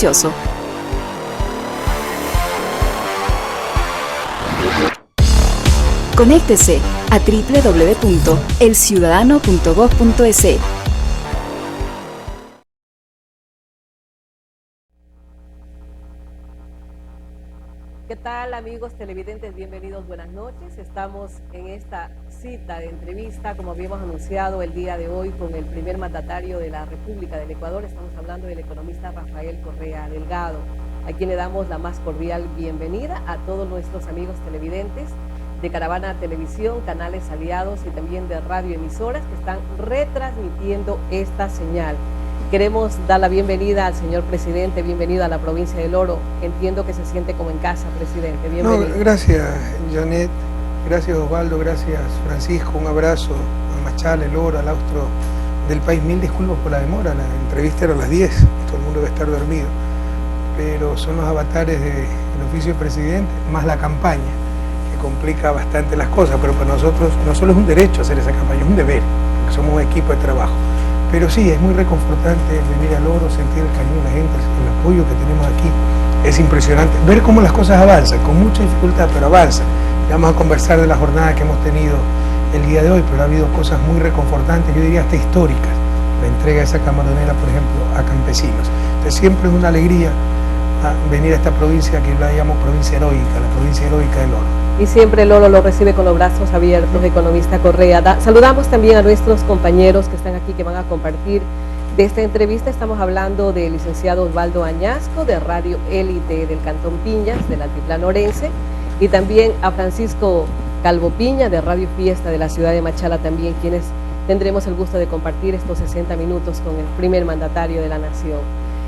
delicioso. Conéctese a www.elciudadano.gov.es. ¿Qué tal, amigos televidentes? Bienvenidos, buenas noches. Estamos en esta cita de entrevista, como habíamos anunciado el día de hoy, con el primer mandatario de la República del Ecuador. Estamos hablando del economista Rafael Correa Delgado, a quien le damos la más cordial bienvenida a todos nuestros amigos televidentes de Caravana Televisión, canales aliados y también de radioemisoras que están retransmitiendo esta señal. Queremos dar la bienvenida al señor presidente, bienvenido a la provincia del Oro. Entiendo que se siente como en casa, presidente. Bienvenido. No, gracias, Janet, gracias, Osvaldo, gracias, Francisco. Un abrazo a Machala, el Oro, al Austro del país. Mil disculpas por la demora, la entrevista era a las 10, todo el mundo debe estar dormido. Pero son los avatares del oficio de presidente, más la campaña, que complica bastante las cosas. Pero para nosotros no solo es un derecho hacer esa campaña, es un deber, porque somos un equipo de trabajo. Pero sí, es muy reconfortante venir al Oro, sentir el cariño de la gente, el apoyo que tenemos aquí. Es impresionante ver cómo las cosas avanzan, con mucha dificultad, pero avanzan. Ya vamos a conversar de la jornada que hemos tenido el día de hoy, pero ha habido cosas muy reconfortantes, yo diría hasta históricas. La entrega de esa camaronera, por ejemplo, a campesinos. Entonces siempre es una alegría venir a esta provincia que yo la llamo provincia heroica, la provincia heroica del Oro. Y siempre el Oro lo recibe con los brazos abiertos, economista Correa. Saludamos también a nuestros compañeros que están aquí, que van a compartir de esta entrevista. Estamos hablando del licenciado Osvaldo Añasco, de Radio Élite del Cantón Piñas, del Altiplano Orense, y también a Francisco Calvo Piña, de Radio Fiesta de la ciudad de Machala, también quienes tendremos el gusto de compartir estos 60 minutos con el primer mandatario de la nación.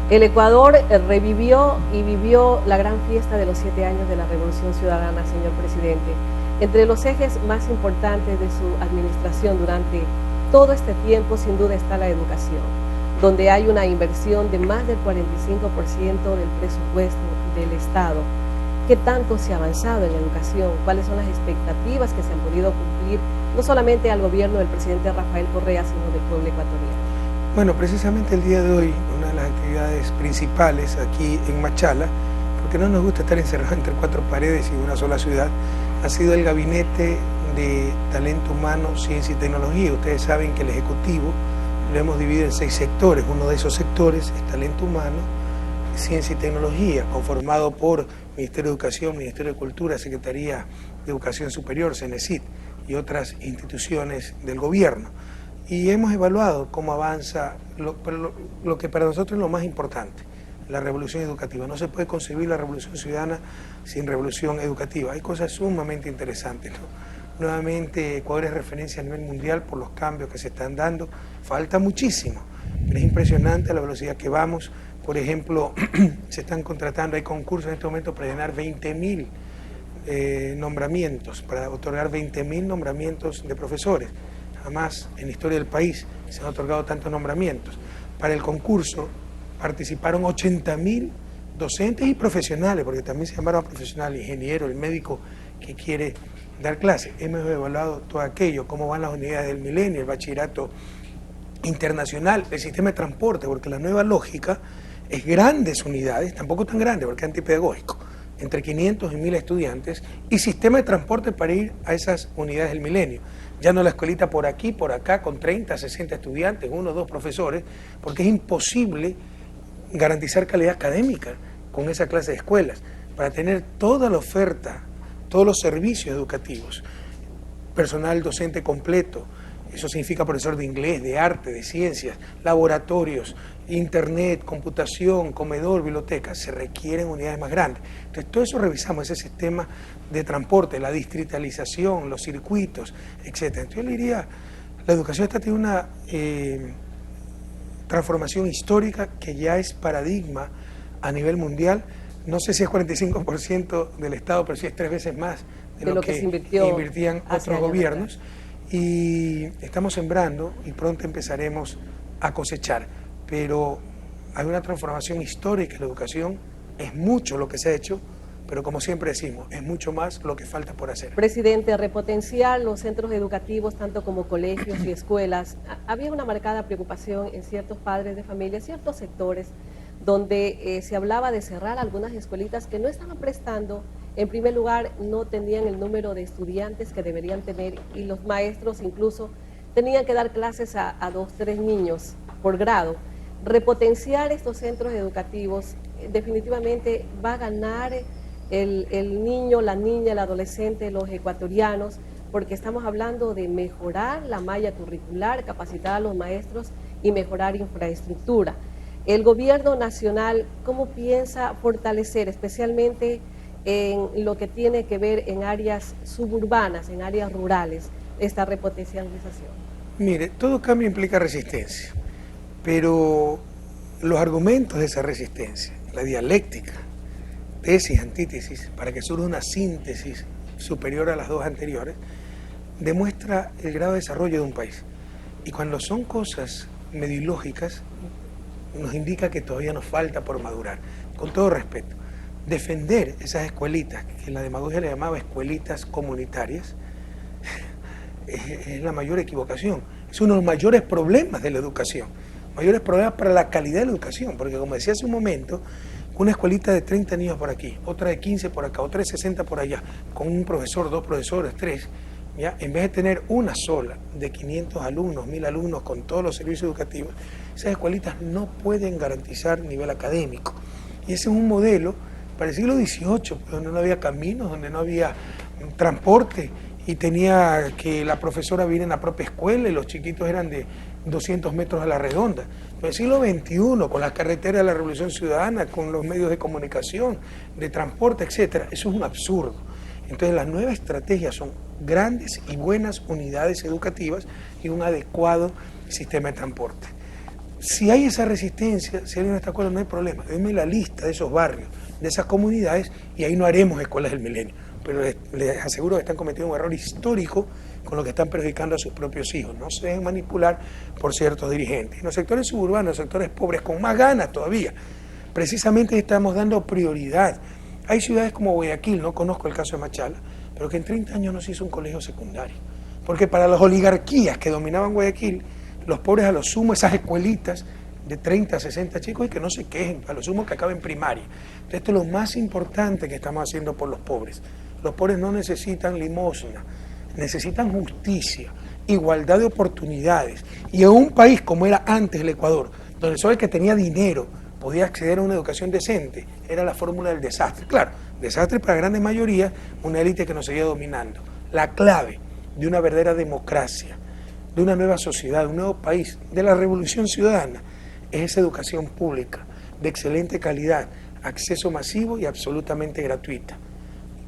El Ecuador revivió y vivió la gran fiesta de los 7 años de la Revolución Ciudadana, señor presidente. Entre los ejes más importantes de su administración durante todo este tiempo, sin duda, está la educación, donde hay una inversión de más del 45% del presupuesto del Estado. ¿Qué tanto se ha avanzado en la educación? ¿Cuáles son las expectativas que se han podido cumplir, no solamente al gobierno del presidente Rafael Correa, sino del pueblo ecuatoriano? Bueno, precisamente el día de hoy, una de las actividades principales aquí en Machala, porque no nos gusta estar encerrados entre 4 paredes y una sola ciudad, ha sido el Gabinete de Talento Humano, Ciencia y Tecnología. Ustedes saben que el Ejecutivo lo hemos dividido en 6 sectores. Uno de esos sectores es Talento Humano, Ciencia y Tecnología, conformado por Ministerio de Educación, Ministerio de Cultura, Secretaría de Educación Superior, CENESID, y otras instituciones del gobierno. Y hemos evaluado cómo avanza lo que para nosotros es lo más importante, la revolución educativa. No se puede concebir la revolución ciudadana sin revolución educativa. Hay cosas sumamente interesantes, ¿no? Nuevamente, Ecuador es referencia a nivel mundial por los cambios que se están dando. Falta muchísimo, pero es impresionante la velocidad que vamos. Por ejemplo, se están contratando, hay concursos en este momento para llenar 20.000 nombramientos, para otorgar 20.000 nombramientos de profesores. Jamás en la historia del país se han otorgado tantos nombramientos. Para el concurso participaron 80.000 docentes y profesionales, porque también se llamaron profesionales, el ingeniero, el médico que quiere dar clases. Hemos evaluado todo aquello, cómo van las unidades del milenio, el bachillerato internacional, el sistema de transporte, porque la nueva lógica es grandes unidades, tampoco tan grandes porque es antipedagógico, entre 500 y 1.000 estudiantes, y sistema de transporte para ir a esas unidades del milenio. Ya no la escuelita por aquí, por acá, con 30, 60 estudiantes, 1 o 2 profesores, porque es imposible garantizar calidad académica con esa clase de escuelas. Para tener toda la oferta, todos los servicios educativos, personal docente completo, eso significa profesor de inglés, de arte, de ciencias, laboratorios, internet, computación, comedor, biblioteca, se requieren unidades más grandes. Entonces todo eso revisamos, ese sistema de transporte, la distritalización, los circuitos, etc. Entonces yo le diría, la educación está teniendo una transformación histórica que ya es paradigma a nivel mundial. No sé si es 45% del Estado, pero sí es 3 veces más de lo que invirtían otros gobiernos. Y estamos sembrando y pronto empezaremos a cosechar. Pero hay una transformación histórica en la educación, es mucho lo que se ha hecho, pero como siempre decimos, es mucho más lo que falta por hacer. Presidente, repotenciar los centros educativos, tanto como colegios y escuelas, había una marcada preocupación en ciertos padres de familia, ciertos sectores, donde se hablaba de cerrar algunas escuelitas que no estaban prestando. En primer lugar, no tenían el número de estudiantes que deberían tener y los maestros incluso tenían que dar clases a 2, 3 niños por grado. Repotenciar estos centros educativos definitivamente va a ganar el niño, la niña, el adolescente, los ecuatorianos, porque estamos hablando de mejorar la malla curricular, capacitar a los maestros y mejorar infraestructura. El gobierno nacional, ¿cómo piensa fortalecer, especialmente en lo que tiene que ver en áreas suburbanas, en áreas rurales, esta repotencialización? Mire, todo cambio implica resistencia, pero los argumentos de esa resistencia, la dialéctica, tesis, antítesis, para que surja una síntesis superior a las dos anteriores, demuestra el grado de desarrollo de un país. Y cuando son cosas medio ilógicas, nos indica que todavía nos falta por madurar. Con todo respeto, defender esas escuelitas, que la demagogia le llamaba escuelitas comunitarias, es la mayor equivocación. Es uno de los mayores problemas de la educación, mayores problemas para la calidad de la educación, porque como decía hace un momento, una escuelita de 30 niños por aquí, otra de 15 por acá, otra de 60 por allá, con un profesor, 2 profesores, 3, ¿ya? En vez de tener una sola de 500 alumnos, 1000 alumnos con todos los servicios educativos, esas escuelitas no pueden garantizar nivel académico. Y ese es un modelo para el siglo XVIII, donde no había caminos, donde no había transporte, y tenía que la profesora vivir en la propia escuela y los chiquitos eran de 200 metros a la redonda. En el siglo XXI, con las carreteras de la Revolución Ciudadana, con los medios de comunicación, de transporte, etcétera, eso es un absurdo. Entonces las nuevas estrategias son grandes y buenas unidades educativas y un adecuado sistema de transporte. Si hay esa resistencia, si alguien no está de acuerdo, no hay problema. Denme la lista de esos barrios, de esas comunidades, y ahí no haremos escuelas del milenio. Pero les aseguro que están cometiendo un error histórico con lo que están perjudicando a sus propios hijos. No se dejen manipular por ciertos dirigentes. En los sectores suburbanos, en los sectores pobres, con más ganas todavía, precisamente estamos dando prioridad. Hay ciudades como Guayaquil, no conozco el caso de Machala, pero que en 30 años no se hizo un colegio secundario. Porque para las oligarquías que dominaban Guayaquil, los pobres a lo sumo, esas escuelitas de 30 a 60 chicos, y que no se quejen, a lo sumo que acaben primaria. Entonces, esto es lo más importante que estamos haciendo por los pobres. Los pobres no necesitan limosna, necesitan justicia, igualdad de oportunidades. Y en un país como era antes el Ecuador, donde solo el que tenía dinero podía acceder a una educación decente, era la fórmula del desastre. Claro, desastre para la gran mayoría, una élite que nos seguía dominando. La clave de una verdadera democracia, de una nueva sociedad, de un nuevo país, de la revolución ciudadana, es esa educación pública, de excelente calidad, acceso masivo y absolutamente gratuita.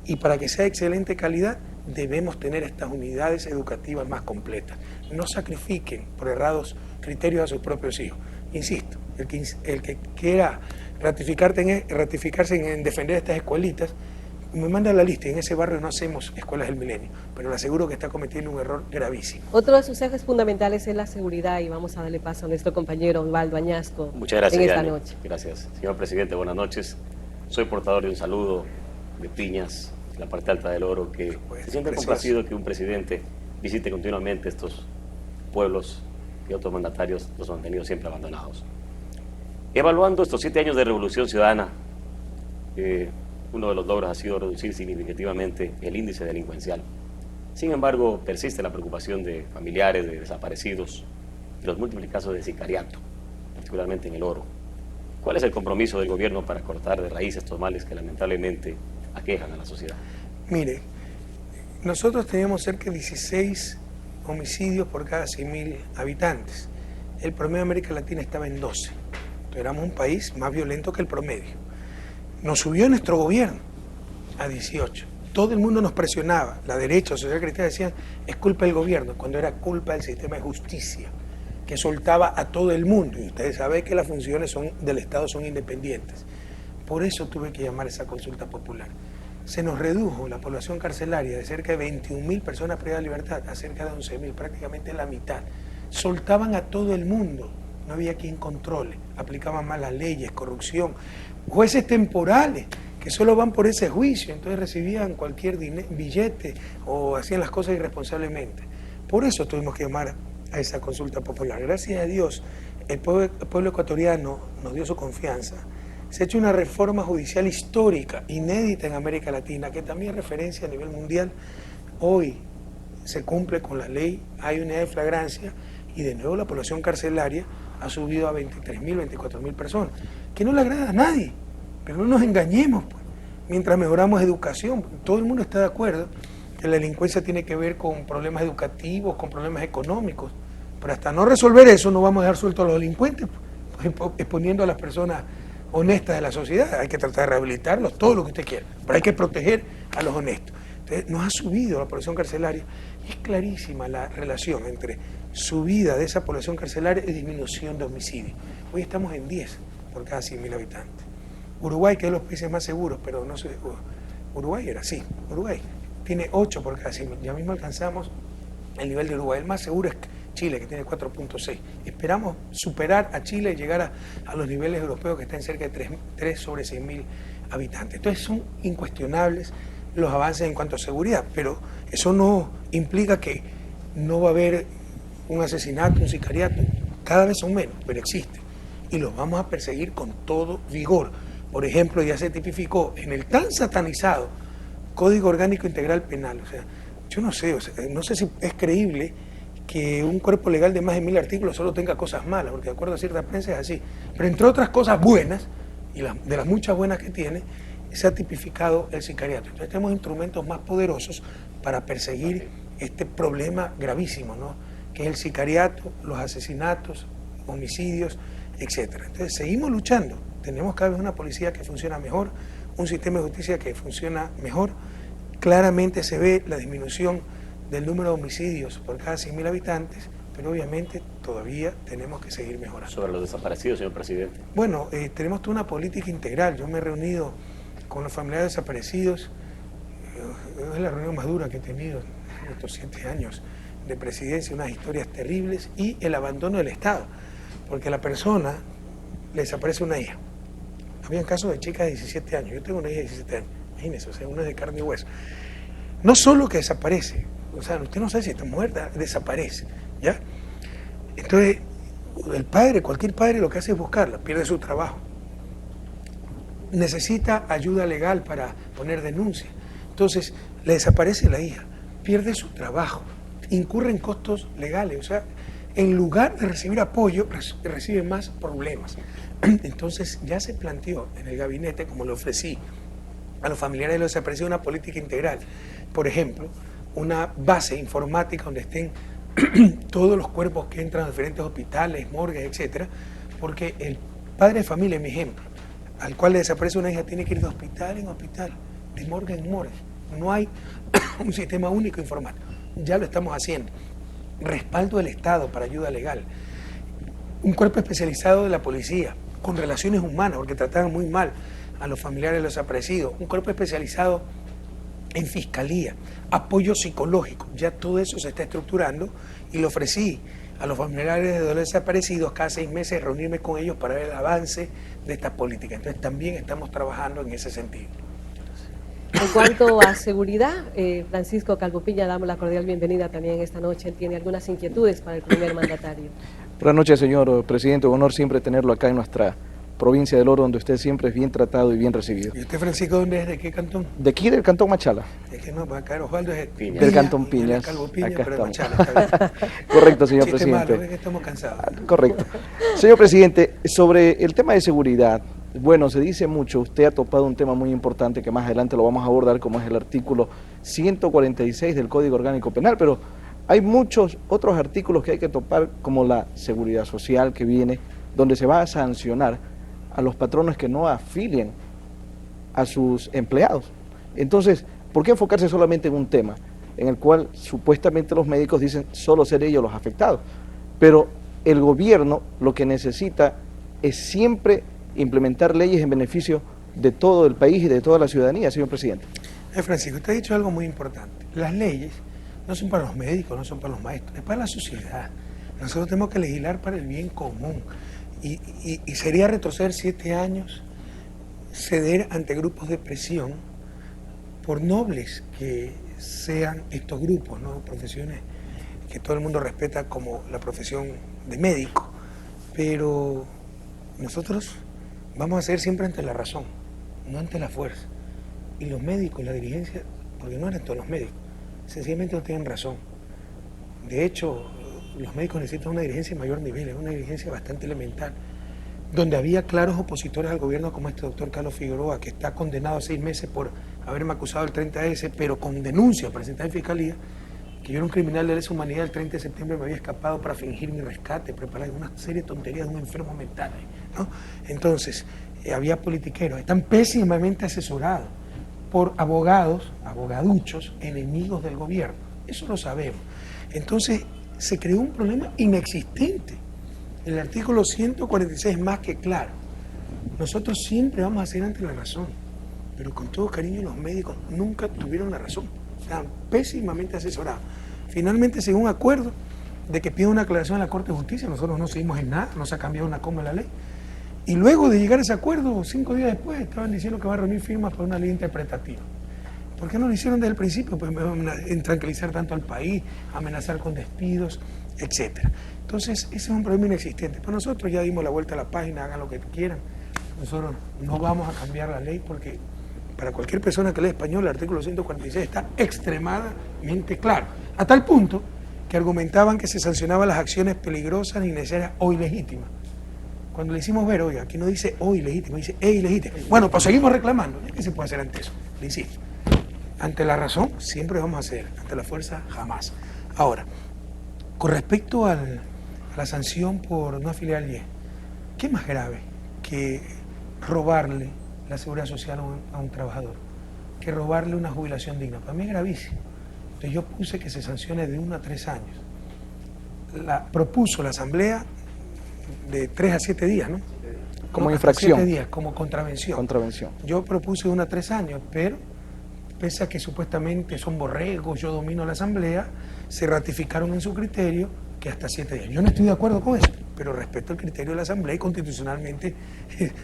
Y para que sea de excelente calidad, debemos tener estas unidades educativas más completas. No sacrifiquen por errados criterios a sus propios hijos. Insisto, el que quiera ratificarse en defender estas escuelitas, me manda la lista, y en ese barrio no hacemos escuelas del milenio, pero le aseguro que está cometiendo un error gravísimo. Otro de sus ejes fundamentales es la seguridad, y vamos a darle paso a nuestro compañero Osvaldo Añasco. Muchas gracias, en esta Yani. noche. Gracias. Señor presidente, buenas noches. Soy portador de un saludo de Piñas, la parte alta del Oro, que se siente complacido que un presidente visite continuamente estos pueblos y otros mandatarios los han tenido siempre abandonados. Evaluando estos 7 años de Revolución Ciudadana, uno de los logros ha sido reducir significativamente el índice delincuencial. Sin embargo, persiste la preocupación de familiares de desaparecidos y los múltiples casos de sicariato, particularmente en el Oro. ¿Cuál es el compromiso del gobierno para cortar de raíz estos males que lamentablemente aquejan a la sociedad? Mire, nosotros teníamos cerca de 16 homicidios por cada 100.000 habitantes. El promedio de América Latina estaba en 12. Entonces, éramos un país más violento que el promedio. Nos subió nuestro gobierno a 18. Todo el mundo nos presionaba. La derecha, la sociedad cristiana decían, es culpa del gobierno, cuando era culpa del sistema de justicia, que soltaba a todo el mundo. Y ustedes saben que las funciones del Estado son independientes. Por eso tuve que llamar a esa consulta popular. Se nos redujo la población carcelaria de cerca de 21.000 personas privadas de libertad a cerca de 11.000, prácticamente la mitad. Soltaban a todo el mundo, no había quien controle, aplicaban mal las leyes, corrupción, jueces temporales que solo van por ese juicio, entonces recibían cualquier billete o hacían las cosas irresponsablemente. Por eso tuvimos que llamar a esa consulta popular. Gracias a Dios, el pueblo ecuatoriano nos dio su confianza. Se ha hecho una reforma judicial histórica, inédita en América Latina, que también es referencia a nivel mundial. Hoy se cumple con la ley, hay unidad de flagrancia y de nuevo la población carcelaria ha subido a 23.000, 24.000 personas, que no le agrada a nadie, pero no nos engañemos, pues. Mientras mejoramos educación, todo el mundo está de acuerdo que la delincuencia tiene que ver con problemas educativos, con problemas económicos, pero hasta no resolver eso no vamos a dejar sueltos a los delincuentes, pues, exponiendo a las personas honestas de la sociedad. Hay que tratar de rehabilitarlos, todo lo que usted quiera, pero hay que proteger a los honestos. Entonces, nos ha subido la población carcelaria y es clarísima la relación entre subida de esa población carcelaria y disminución de homicidios. Hoy estamos en 10 por cada 100.000 habitantes. Uruguay, que es de los países más seguros, pero no sé, Uruguay era así, Uruguay tiene 8 por cada 100.000, ya mismo alcanzamos el nivel de Uruguay. El más seguro es Chile, que tiene 4.6. Esperamos superar a Chile y llegar a los niveles europeos que están cerca de 3 sobre 100.000 habitantes. Entonces son incuestionables los avances en cuanto a seguridad, pero eso no implica que no va a haber un asesinato, un sicariato. Cada vez son menos, pero existen y los vamos a perseguir con todo vigor. Por ejemplo, ya se tipificó en el tan satanizado Código Orgánico Integral Penal. O sea, yo no sé, no sé si es creíble que un cuerpo legal de más de 1.000 artículos solo tenga cosas malas, porque de acuerdo a cierta prensa es así. Pero entre otras cosas buenas, y de las muchas buenas que tiene, se ha tipificado el sicariato. Entonces tenemos instrumentos más poderosos para perseguir este problema gravísimo, ¿no?, que es el sicariato, los asesinatos, homicidios, etc. Entonces seguimos luchando. Tenemos cada vez una policía que funciona mejor, un sistema de justicia que funciona mejor. Claramente se ve la disminución del número de homicidios por cada 100.000 habitantes, pero obviamente todavía tenemos que seguir mejorando. Sobre los desaparecidos, señor presidente. Bueno, tenemos toda una política integral. Yo me he reunido con los familiares desaparecidos, es la reunión más dura que he tenido en estos 7 años de presidencia, unas historias terribles, y el abandono del Estado, porque a la persona le desaparece una hija. Habían casos de chicas de 17 años, yo tengo una hija de 17 años, imagínense, o sea, una es de carne y hueso. No solo que desaparece, o sea, usted no sabe si está muerta, desaparece, ¿ya? Entonces, el padre, cualquier padre lo que hace es buscarla, pierde su trabajo. Necesita ayuda legal para poner denuncia. Entonces, le desaparece la hija, pierde su trabajo, incurre en costos legales, o sea, en lugar de recibir apoyo, recibe más problemas. Entonces, ya se planteó en el gabinete, como le ofrecí a los familiares de los desaparecidos, una política integral. Por ejemplo, una base informática donde estén todos los cuerpos que entran a diferentes hospitales, morgues, etcétera, porque el padre de familia, mi ejemplo, al cual le desaparece una hija, tiene que ir de hospital en hospital, de morgue en morgue. No hay un sistema único informático. Ya lo estamos haciendo. Respaldo del Estado para ayuda legal. Un cuerpo especializado de la policía, con relaciones humanas, porque trataban muy mal a los familiares de los desaparecidos. Un cuerpo especializado en fiscalía, apoyo psicológico. Ya todo eso se está estructurando y le ofrecí a los familiares de los desaparecidos cada 6 meses reunirme con ellos para ver el avance de esta política. Entonces también estamos trabajando en ese sentido. En cuanto a seguridad, Francisco Calvo Piña, damos la cordial bienvenida también esta noche. Él tiene algunas inquietudes para el primer mandatario. Buenas noches, señor presidente. Un honor siempre tenerlo acá en nuestra provincia del Oro, donde usted siempre es bien tratado y bien recibido. ¿Y usted, Francisco, dónde es? ¿De qué cantón? De aquí, del cantón Machala. Es que no, acá Osvaldo es Piñas. Del cantón Piñas. Calvo Piña, Acá pero de estamos. Machala, está bien. Correcto, señor Chiste presidente. malo, es que estamos cansados. Correcto. Señor presidente, sobre el tema de seguridad, bueno, se dice mucho, usted ha topado un tema muy importante que más adelante lo vamos a abordar, como es el artículo 146 del Código Orgánico Penal, pero hay muchos otros artículos que hay que topar, como la seguridad social que viene, donde se va a sancionar a los patronos que no afilien a sus empleados. Entonces, ¿por qué enfocarse solamente en un tema en el cual supuestamente los médicos dicen solo ser ellos los afectados? Pero el gobierno lo que necesita es siempre implementar leyes en beneficio de todo el país y de toda la ciudadanía, señor presidente. Francisco, usted ha dicho algo muy importante. Las leyes no son para los médicos, no son para los maestros, es para la sociedad. Nosotros tenemos que legislar para el bien común. Y sería retroceder 7 años, ceder ante grupos de presión, por nobles que sean estos grupos, ¿no? Profesiones que todo el mundo respeta como la profesión de médico, pero nosotros vamos a ser siempre ante la razón, no ante la fuerza. Y los médicos, la dirigencia, porque no eran todos los médicos, sencillamente no tienen razón. De hecho, los médicos necesitan una dirigencia de mayor nivel, es una dirigencia bastante elemental, donde había claros opositores al gobierno como este doctor Carlos Figueroa, que está condenado a 6 meses por haberme acusado del 30S, pero con denuncia presentada en fiscalía, que yo era un criminal de lesa humanidad. El 30 de septiembre me había escapado para fingir mi rescate, preparar una serie de tonterías de un enfermo mental, ¿no? Entonces, había politiqueros, están pésimamente asesorados por abogados, abogaduchos, enemigos del gobierno. Eso lo sabemos. Entonces, se creó un problema inexistente. El artículo 146 es más que claro. Nosotros siempre vamos a ser ante la razón, pero con todo cariño los médicos nunca tuvieron la razón. Estaban pésimamente asesorados. Finalmente, según un acuerdo de que pide una aclaración a la Corte de Justicia, nosotros no seguimos en nada, no se ha cambiado una coma en la ley. Y luego de llegar a ese acuerdo, 5 días después, estaban diciendo que va a reunir firmas para una ley interpretativa. ¿Por qué no lo hicieron desde el principio? Pues en tranquilizar tanto al país, amenazar con despidos, etcétera. Entonces, ese es un problema inexistente. Pero nosotros ya dimos la vuelta a la página, hagan lo que quieran. Nosotros no vamos a cambiar la ley porque para cualquier persona que lee español el artículo 146 está extremadamente claro. A tal punto que argumentaban que se sancionaban las acciones peligrosas, innecesarias o ilegítimas. Cuando le hicimos ver, oiga, aquí no dice o ilegítimo, dice ilegítimo. Bueno, pues seguimos reclamando. ¿Qué se puede hacer ante eso? Le insisto. Ante la razón siempre vamos a hacer, ante la fuerza jamás. Ahora, con respecto a la sanción por no afiliar al IES, ¿qué más grave que robarle la seguridad social a un trabajador? Que robarle una jubilación digna. Para mí es gravísimo. Entonces yo puse que se sancione de 1 a 3 años. Propuso la Asamblea de 3 a 7 días, ¿no? Como infracción. 7 días, como contravención. Yo propuse 1 a 3 años, pero pese a que supuestamente son borregos, yo domino la Asamblea, se ratificaron en su criterio que hasta 7 días. Yo no estoy de acuerdo con eso, pero respeto el criterio de la Asamblea y constitucionalmente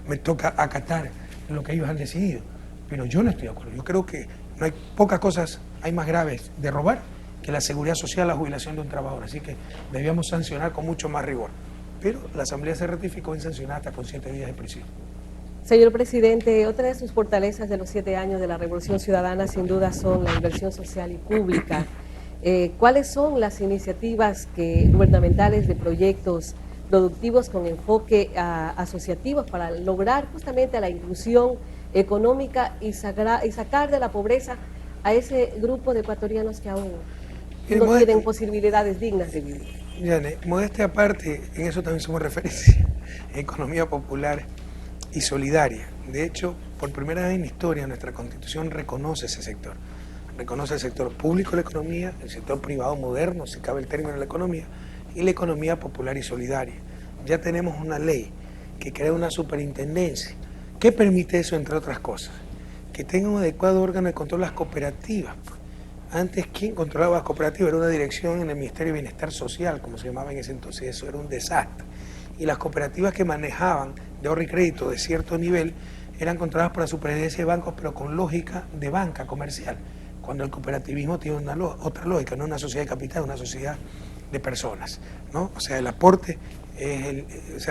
me toca acatar lo que ellos han decidido. Pero yo no estoy de acuerdo. Yo creo que no hay pocas cosas, hay más graves de robar que la seguridad social, la jubilación de un trabajador. Así que debíamos sancionar con mucho más rigor. Pero la Asamblea se ratificó en sancionar hasta con 7 días de prisión. Señor presidente, otra de sus fortalezas de los 7 años de la Revolución Ciudadana sin duda son la inversión social y pública. ¿Cuáles son las iniciativas gubernamentales de proyectos productivos con enfoque asociativos para lograr justamente la inclusión económica y sacar de la pobreza a ese grupo de ecuatorianos que aún no tienen posibilidades dignas de vivir? Yane, modestia aparte, en eso también somos referencia, economía popular y solidaria. De hecho, por primera vez en la historia, nuestra Constitución reconoce ese sector. Reconoce el sector público de la economía, el sector privado moderno, si cabe el término de la economía, y la economía popular y solidaria. Ya tenemos una ley que crea una superintendencia. ¿Qué permite eso, entre otras cosas? Que tenga un adecuado órgano de control las cooperativas. Antes, ¿quién controlaba las cooperativas? Era una dirección en el Ministerio de Bienestar Social, como se llamaba en ese entonces. Eso era un desastre. Y las cooperativas que manejaban de ahorro y crédito de cierto nivel eran controladas por la superintendencia de bancos, pero con lógica de banca comercial, cuando el cooperativismo tiene otra lógica, no una sociedad de capital, una sociedad de personas, ¿no? O sea, el aporte es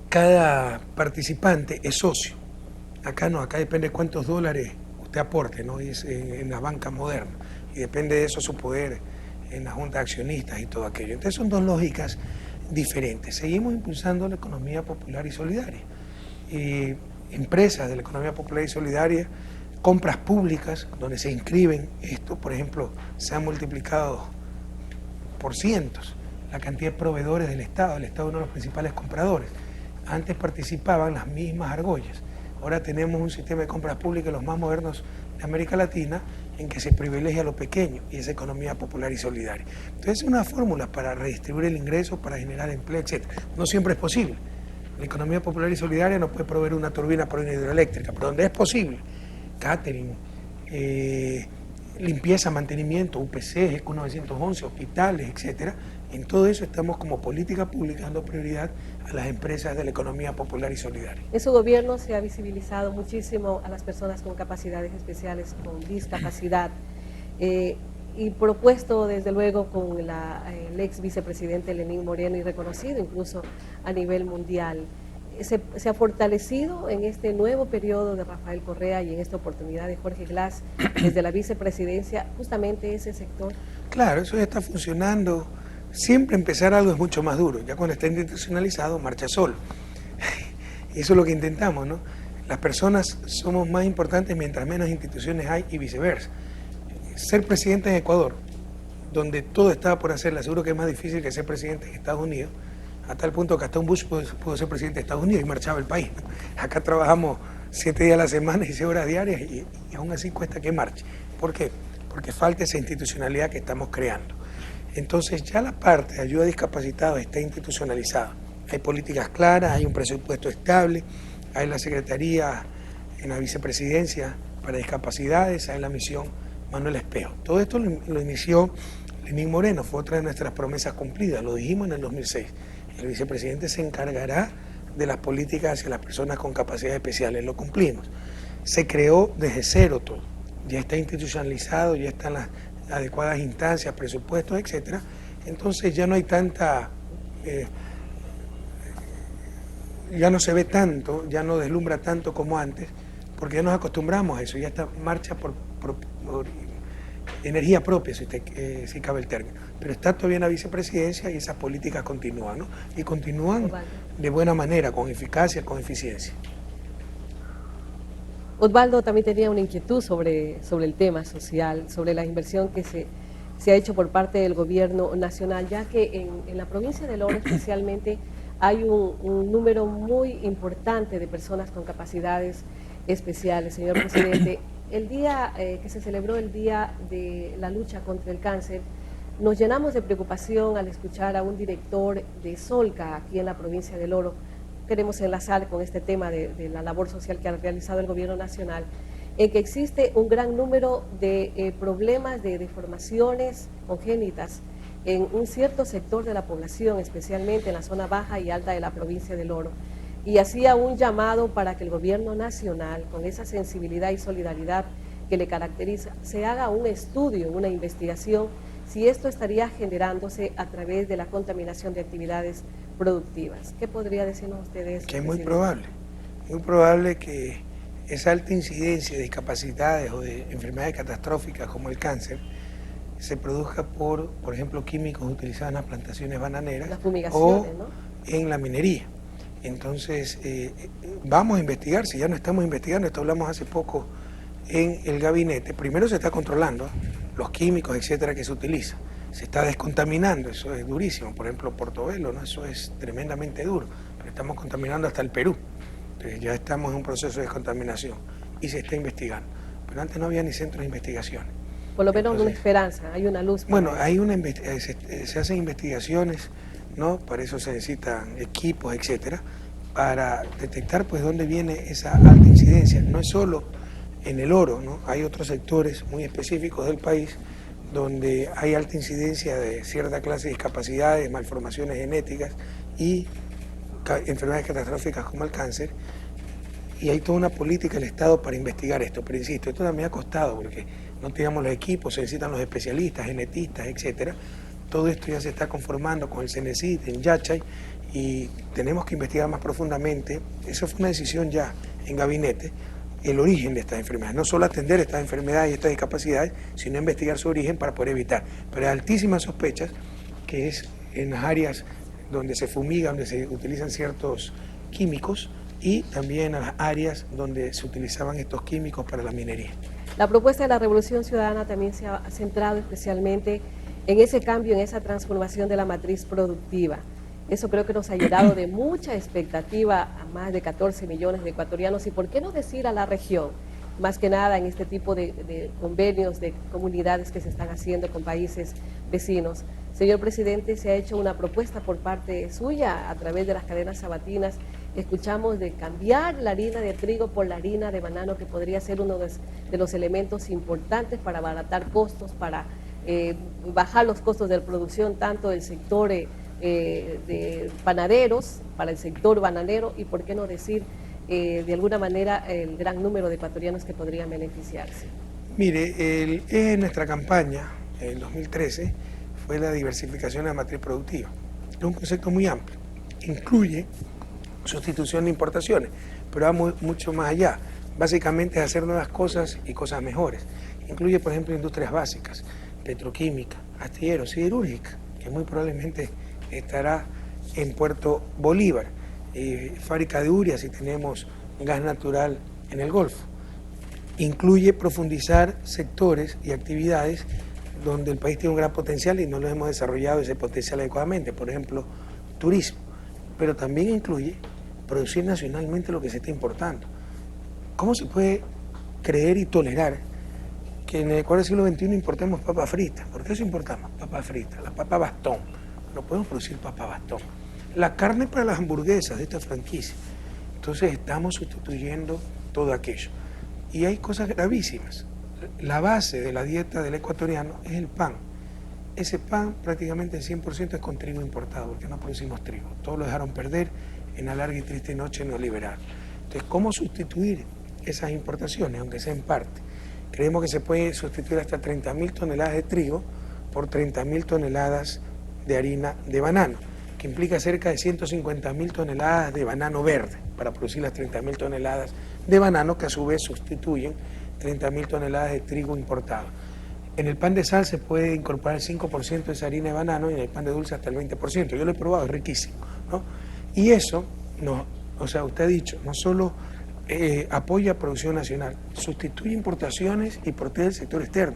cada participante es socio. Acá no, acá depende de cuántos dólares usted aporte, ¿no? Es en la banca moderna, y depende de eso su poder en la junta de accionistas y todo aquello. Entonces son dos lógicas diferentes. Seguimos impulsando la economía popular y solidaria. Empresas de la economía popular y solidaria, compras públicas donde se inscriben esto, por ejemplo, se ha multiplicado por cientos la cantidad de proveedores del Estado. El Estado es uno de los principales compradores. Antes participaban las mismas argollas. Ahora tenemos un sistema de compras públicas, los más modernos de América Latina, en que se privilegia lo pequeño, y esa economía popular y solidaria. Entonces es una fórmula para redistribuir el ingreso, para generar empleo, etc. No siempre es posible. La economía popular y solidaria no puede proveer una turbina para una hidroeléctrica, pero donde es posible, catering, limpieza, mantenimiento, UPC, ECO 911, hospitales, etcétera. En todo eso estamos como política pública dando prioridad a las empresas de la economía popular y solidaria. En su gobierno se ha visibilizado muchísimo a las personas con capacidades especiales, con discapacidad. y propuesto desde luego con el ex vicepresidente Lenín Moreno y reconocido incluso a nivel mundial. Se ha fortalecido en este nuevo periodo de Rafael Correa y en esta oportunidad de Jorge Glass desde la vicepresidencia, justamente ese sector. Claro, eso ya está funcionando. Siempre empezar algo es mucho más duro, ya cuando está institucionalizado marcha solo. Y eso es lo que intentamos, ¿no? Las personas somos más importantes mientras menos instituciones hay y viceversa. Ser presidente en Ecuador, donde todo estaba por hacer, le aseguro que es más difícil que ser presidente en Estados Unidos, a tal punto que hasta un Bush pudo ser presidente de Estados Unidos y marchaba el país, ¿no? Acá trabajamos 7 días a la semana y 6 horas diarias y aún así cuesta que marche. ¿Por qué? Porque falta esa institucionalidad que estamos creando. Entonces ya la parte de ayuda a discapacitados está institucionalizada. Hay políticas claras, hay un presupuesto estable, hay la Secretaría en la Vicepresidencia para Discapacidades, hay la misión Manuel Espejo. Todo esto lo inició Lenín Moreno, fue otra de nuestras promesas cumplidas, lo dijimos en el 2006. El vicepresidente se encargará de las políticas hacia las personas con capacidades especiales, lo cumplimos. Se creó desde cero todo, ya está institucionalizado, ya están las adecuadas instancias, presupuestos, etcétera. Entonces ya no hay tanta, ya no se ve tanto, ya no deslumbra tanto como antes, porque ya nos acostumbramos a eso, ya está marcha por energía propia, si cabe el término. Pero está todavía en la vicepresidencia y esas políticas continúan, ¿no? Y continúan de buena manera, con eficacia, con eficiencia. Osvaldo también tenía una inquietud sobre el tema social, sobre la inversión que se ha hecho por parte del gobierno nacional, ya que en la provincia del Oro especialmente hay un número muy importante de personas con capacidades especiales. Señor presidente, el día que se celebró el Día de la Lucha contra el Cáncer, nos llenamos de preocupación al escuchar a un director de Solca aquí en la provincia del Oro. Queremos enlazar con este tema de la labor social que ha realizado el gobierno nacional, en que existe un gran número de problemas de deformaciones congénitas en un cierto sector de la población, especialmente en la zona baja y alta de la provincia del Oro. Y hacía un llamado para que el gobierno nacional, con esa sensibilidad y solidaridad que le caracteriza, se haga un estudio, una investigación, si esto estaría generándose a través de la contaminación de actividades productivas. ¿Qué podría decirnos ustedes? Que es muy probable que esa alta incidencia de discapacidades o de enfermedades catastróficas como el cáncer se produzca por ejemplo, químicos utilizados en las plantaciones bananeras o en la minería. Entonces, vamos a investigar, si ya no estamos investigando, esto hablamos hace poco en el gabinete. Primero se está controlando los químicos, etcétera, que se utilizan. Se está descontaminando, eso es durísimo. Por ejemplo, Portobelo, ¿no? Eso es tremendamente duro. Pero estamos contaminando hasta el Perú. Entonces ya estamos en un proceso de descontaminación y se está investigando. Pero antes no había ni centros de investigación. Por lo menos una esperanza, hay una luz. Bueno, se hacen investigaciones, ¿no? Para eso se necesitan equipos, etcétera, para detectar pues dónde viene esa alta incidencia. No es solo en el Oro, ¿no? Hay otros sectores muy específicos del país donde hay alta incidencia de cierta clase de discapacidades, malformaciones genéticas y enfermedades catastróficas como el cáncer, y hay toda una política del Estado para investigar esto. Pero insisto, esto también ha costado porque no teníamos los equipos, se necesitan los especialistas, genetistas, etcétera. Todo esto ya se está conformando con el CENESID, en Yachay, y tenemos que investigar más profundamente. Eso fue una decisión ya en gabinete, el origen de estas enfermedades. No solo atender estas enfermedades y estas discapacidades, sino investigar su origen para poder evitar. Pero hay altísimas sospechas que es en las áreas donde se fumiga, donde se utilizan ciertos químicos, y también en las áreas donde se utilizaban estos químicos para la minería. La propuesta de la Revolución Ciudadana también se ha centrado especialmente en ese cambio, en esa transformación de la matriz productiva. Eso creo que nos ha llenado de mucha expectativa a más de 14 millones de ecuatorianos. Y por qué no decir a la región, más que nada en este tipo de convenios, de comunidades que se están haciendo con países vecinos. Señor presidente, se ha hecho una propuesta por parte suya a través de las cadenas sabatinas. Escuchamos de cambiar la harina de trigo por la harina de banano, que podría ser uno de los elementos importantes para abaratar costos, para bajar los costos de producción, tanto del sector de panaderos, para el sector bananero, y por qué no decir de alguna manera el gran número de ecuatorianos que podrían beneficiarse. Mire, nuestra campaña en 2013 fue la diversificación de la matriz productiva. Es un concepto muy amplio, incluye sustitución de importaciones, pero va mucho más allá. Básicamente es hacer nuevas cosas y cosas mejores. Incluye, por ejemplo, industrias básicas, petroquímica, astillero, siderúrgica, que muy probablemente estará en Puerto Bolívar, fábrica de urea si tenemos gas natural en el Golfo. Incluye profundizar sectores y actividades donde el país tiene un gran potencial y no lo hemos desarrollado ese potencial adecuadamente, por ejemplo, turismo, pero también incluye producir nacionalmente lo que se está importando. ¿Cómo se puede creer y tolerar que en el Ecuador del siglo XXI importemos papas fritas? ¿Por qué eso importamos? Papas fritas, la papa bastón. No podemos producir papa bastón. La carne para las hamburguesas de esta franquicia. Entonces estamos sustituyendo todo aquello. Y hay cosas gravísimas. La base de la dieta del ecuatoriano es el pan. Ese pan prácticamente el 100% es con trigo importado, porque no producimos trigo. Todo lo dejaron perder en la larga y triste noche neoliberal. Entonces, ¿cómo sustituir esas importaciones, aunque sea en parte? Creemos que se puede sustituir hasta 30.000 toneladas de trigo por 30.000 toneladas de harina de banano, que implica cerca de 150.000 toneladas de banano verde para producir las 30.000 toneladas de banano que a su vez sustituyen 30.000 toneladas de trigo importado. En el pan de sal se puede incorporar el 5% de esa harina de banano y en el pan de dulce hasta el 20%. Yo lo he probado, es riquísimo, ¿no? Y eso, no, o sea, usted ha dicho, no solo apoya producción nacional, sustituye importaciones y protege el sector externo,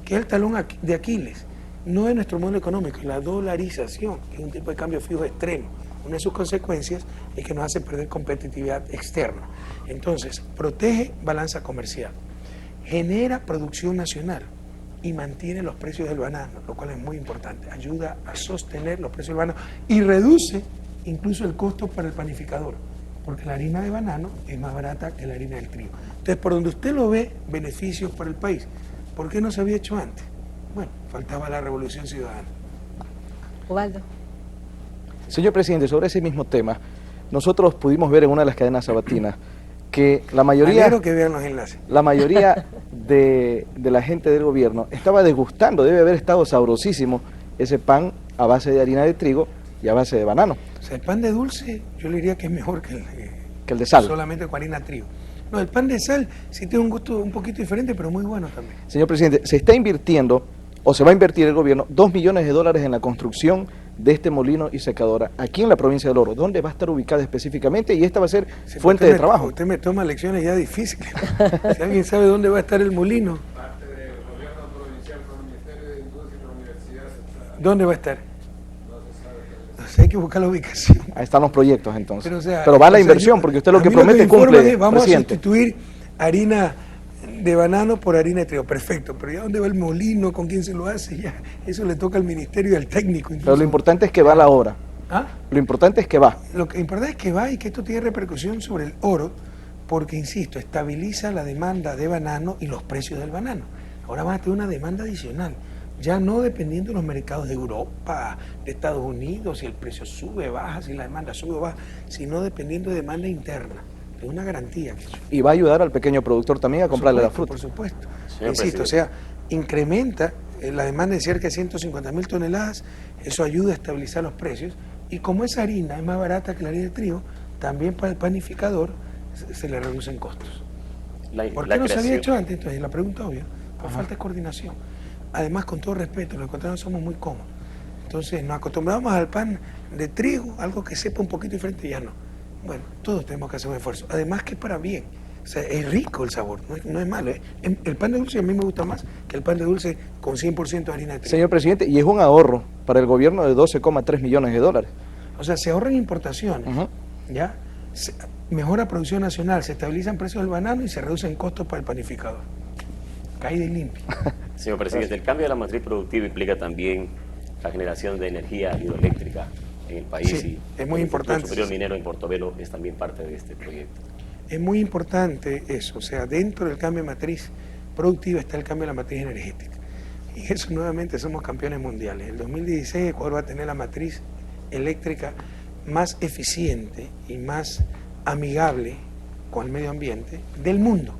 que es el talón de Aquiles. No es nuestro modelo económico, es la dolarización, que es un tipo de cambio fijo extremo. Una de sus consecuencias es que nos hace perder competitividad externa. Entonces, protege balanza comercial, genera producción nacional y mantiene los precios del banano, lo cual es muy importante. Ayuda a sostener los precios del banano y reduce incluso el costo para el panificador, porque la harina de banano es más barata que la harina del trigo. Entonces, por donde usted lo ve, beneficios para el país. ¿Por qué no se había hecho antes? Bueno, faltaba la revolución ciudadana. Ubaldo. Señor presidente, sobre ese mismo tema, nosotros pudimos ver en una de las cadenas sabatinas que la mayoría, que vean los enlaces. La mayoría de la gente del gobierno estaba degustando, debe haber estado sabrosísimo ese pan a base de harina de trigo y a base de banano. O sea, el pan de dulce yo le diría que es mejor que el de sal. Solamente con harina de trigo. No, el pan de sal sí tiene un gusto un poquito diferente, pero muy bueno también. Señor presidente, se está invirtiendo, o se va a invertir el gobierno, $2 millones en la construcción de este molino y secadora aquí en la provincia del Oro. ¿Dónde va a estar ubicada específicamente? Y esta va a ser fuente de trabajo. Usted me toma lecciones ya difíciles. Si alguien sabe dónde va a estar el molino. Parte del gobierno provincial con el Ministerio de Industria y la Universidad. ¿Dónde va a estar? No se sabe. Entonces hay que buscar la ubicación. Ahí están los proyectos entonces. Pero, o sea, va la inversión, porque usted lo que promete cumple, vamos presidente. a sustituir harina de banano por harina de trigo, perfecto, pero ya dónde va el molino, con quién se lo hace, ya eso le toca al ministerio y al técnico. Incluso. Pero lo importante es que va la obra. ¿Ah? Lo importante es que va. Lo que importante es que va y que esto tiene repercusión sobre el oro, porque, insisto, estabiliza la demanda de banano y los precios del banano. Ahora van a tener una demanda adicional, ya no dependiendo de los mercados de Europa, de Estados Unidos, si el precio sube, baja, si la demanda sube o baja, sino dependiendo de demanda interna. Es una garantía. Y va a ayudar al pequeño productor también a comprarle la fruta. Por supuesto. Señor Insisto, o sea, incrementa la demanda de cerca de 150.000 toneladas, eso ayuda a estabilizar los precios, y como esa harina es más barata que la harina de trigo, también para el panificador se le reducen costos. ¿Por qué no se había hecho antes? Entonces, la pregunta obvia, por falta de coordinación. Además, con todo respeto, los ecuatorianos somos muy cómodos. Entonces, nos acostumbramos al pan de trigo, algo que sepa un poquito diferente, ya no. Bueno, todos tenemos que hacer un esfuerzo. Además que es para bien. O sea, es rico el sabor, no es malo. El pan de dulce a mí me gusta más que el pan de dulce con 100% de harina de trigo. Señor presidente, y es un ahorro para el gobierno de $12,3 millones. O sea, se ahorran importaciones, ¿ya? Mejora producción nacional, se estabilizan precios del banano y se reducen costos para el panificador. Caída y limpia. Señor presidente, el cambio de la matriz productiva implica también la generación de energía hidroeléctrica en el país. Sí, y es muy importante. El Superior Minero en Portobelo es también parte de este proyecto. Es muy importante eso, o sea, dentro del cambio de matriz productiva está el cambio de la matriz energética. Y eso nuevamente somos campeones mundiales. En el 2016 Ecuador va a tener la matriz eléctrica más eficiente y más amigable con el medio ambiente del mundo,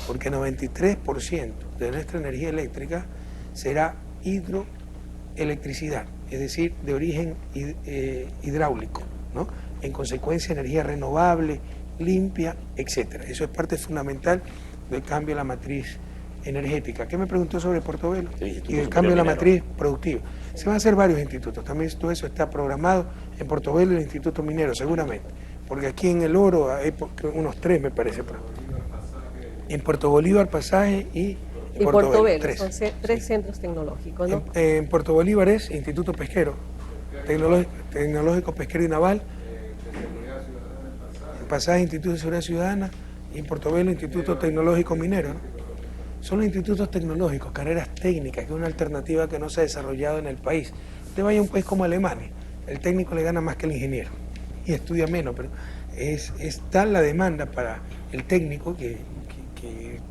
porque 93% de nuestra energía eléctrica será hidroelectricidad, es decir, de origen hidráulico, ¿no? En consecuencia, energía renovable, limpia, etcétera. Eso es parte fundamental del cambio de la matriz energética. ¿Qué me preguntó sobre Portobelo? Y del cambio de la matriz productiva. Se van a hacer varios institutos, también todo eso está programado en Portobelo y el Instituto Minero, seguramente, porque aquí en El Oro hay unos 3, me parece. En Puerto Bolívar, Pasaje y Portobelo, 3. son 3 centros tecnológicos, ¿no? En Puerto Bolívar es Instituto Pesquero, Tecnológico Pesquero y Naval, en Pasaje Instituto de Seguridad Ciudadana y en Portobelo Instituto Tecnológico Minero, ¿no? Son los institutos tecnológicos, carreras técnicas, que es una alternativa que no se ha desarrollado en el país. Usted vaya a un país como Alemania, el técnico le gana más que el ingeniero y estudia menos, pero es tal la demanda para el técnico que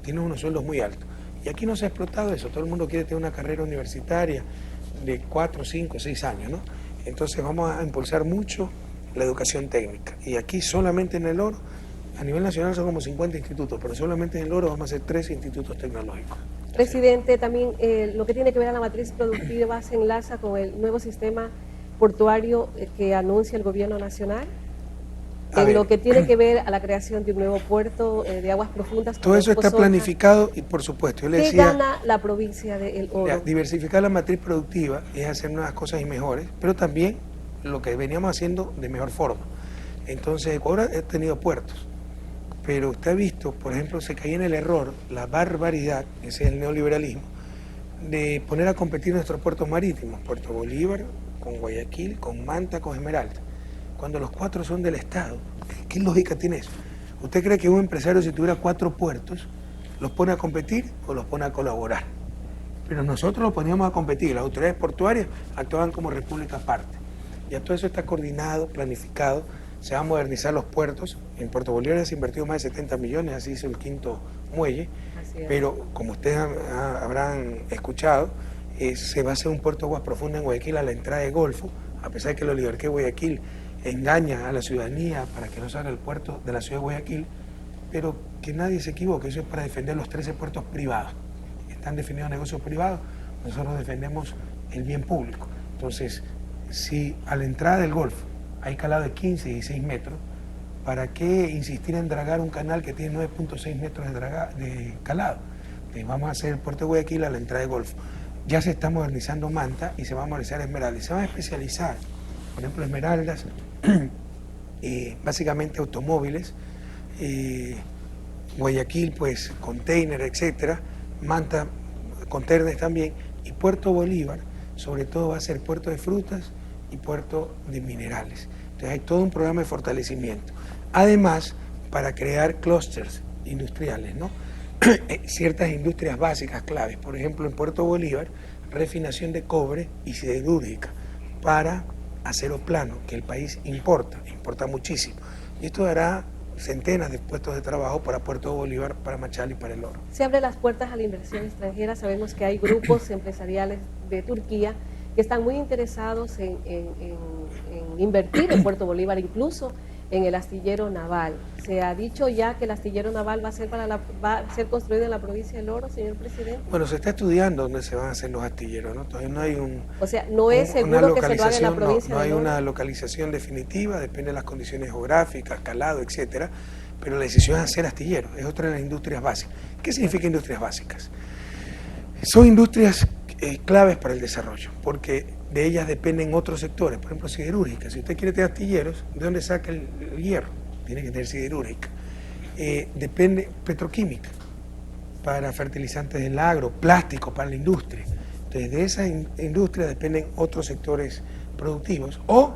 tiene unos sueldos muy altos. Y aquí no se ha explotado eso, todo el mundo quiere tener una carrera universitaria de 4, 5, 6 años, ¿no? Entonces vamos a impulsar mucho la educación técnica. Y aquí solamente en El Oro, a nivel nacional son como 50 institutos, pero solamente en El Oro vamos a hacer 3 institutos tecnológicos. Presidente, también lo que tiene que ver a la matriz productiva se enlaza con el nuevo sistema portuario que anuncia el gobierno nacional, lo que tiene que ver a la creación de un nuevo puerto de aguas profundas. Todo eso está planificado y por supuesto, yo le decía... ¿Qué gana la provincia de El Oro? Diversificar la matriz productiva es hacer nuevas cosas y mejores, pero también lo que veníamos haciendo de mejor forma. Entonces, Ecuador ha tenido puertos, pero usted ha visto, por ejemplo, se caía en el error, la barbaridad, ese es el neoliberalismo, de poner a competir nuestros puertos marítimos, Puerto Bolívar, con Guayaquil, con Manta, con Esmeralda, cuando los 4 son del Estado. ¿Qué lógica tiene eso? ¿Usted cree que un empresario, si tuviera 4 puertos, los pone a competir o los pone a colaborar? Pero nosotros los poníamos a competir, las autoridades portuarias actuaban como república aparte. Ya todo eso está coordinado, planificado, se van a modernizar los puertos. En Puerto Bolívar se ha invertido más de 70 millones, así hizo el 5º muelle, pero como ustedes habrán escuchado, se va a hacer un puerto de aguas profundas en Guayaquil a la entrada de Golfo, a pesar de que la oligarquía de Guayaquil engaña a la ciudadanía para que no salga el puerto de la ciudad de Guayaquil, pero que nadie se equivoque, eso es para defender los 13 puertos privados. Están definidos negocios privados, nosotros defendemos el bien público. Entonces, si a la entrada del Golfo hay calado de 15 y 16 metros, ¿para qué insistir en dragar un canal que tiene 9.6 metros de calado? Entonces vamos a hacer el puerto de Guayaquil a la entrada del Golfo. Ya se está modernizando Manta y se va a modernizar Esmeralda. Y se van a especializar, por ejemplo, Esmeraldas, básicamente automóviles, Guayaquil, pues, container, etcétera, Manta, containers también, y Puerto Bolívar, sobre todo va a ser puerto de frutas y puerto de minerales. Entonces hay todo un programa de fortalecimiento. Además, para crear clústeres industriales, ¿no? Ciertas industrias básicas claves, por ejemplo, en Puerto Bolívar, refinación de cobre y siderúrgica para acero plano, que el país importa muchísimo. Y esto dará centenas de puestos de trabajo para Puerto Bolívar, para Machala y para El Oro. Se abren las puertas a la inversión extranjera. Sabemos que hay grupos empresariales de Turquía que están muy interesados en invertir en Puerto Bolívar, incluso en el astillero naval. Se ha dicho ya que el astillero naval va a ser construido en la provincia del Oro, señor presidente. Bueno, se está estudiando dónde se van a hacer los astilleros, ¿no? Todavía no hay O sea, no es seguro que se lo haga en la provincia no hay del Oro. una localización definitiva, depende de las condiciones geográficas, calado, etcétera, pero la decisión es hacer astilleros, es otra de las industrias básicas. ¿Qué significa industrias básicas? Son industrias claves para el desarrollo, porque de ellas dependen otros sectores, por ejemplo, siderúrgica. Si usted quiere tener astilleros, ¿de dónde saca el hierro? Tiene que tener siderúrgica. Depende petroquímica, para fertilizantes del agro, plástico para la industria. Entonces, de esa industria dependen otros sectores productivos, o,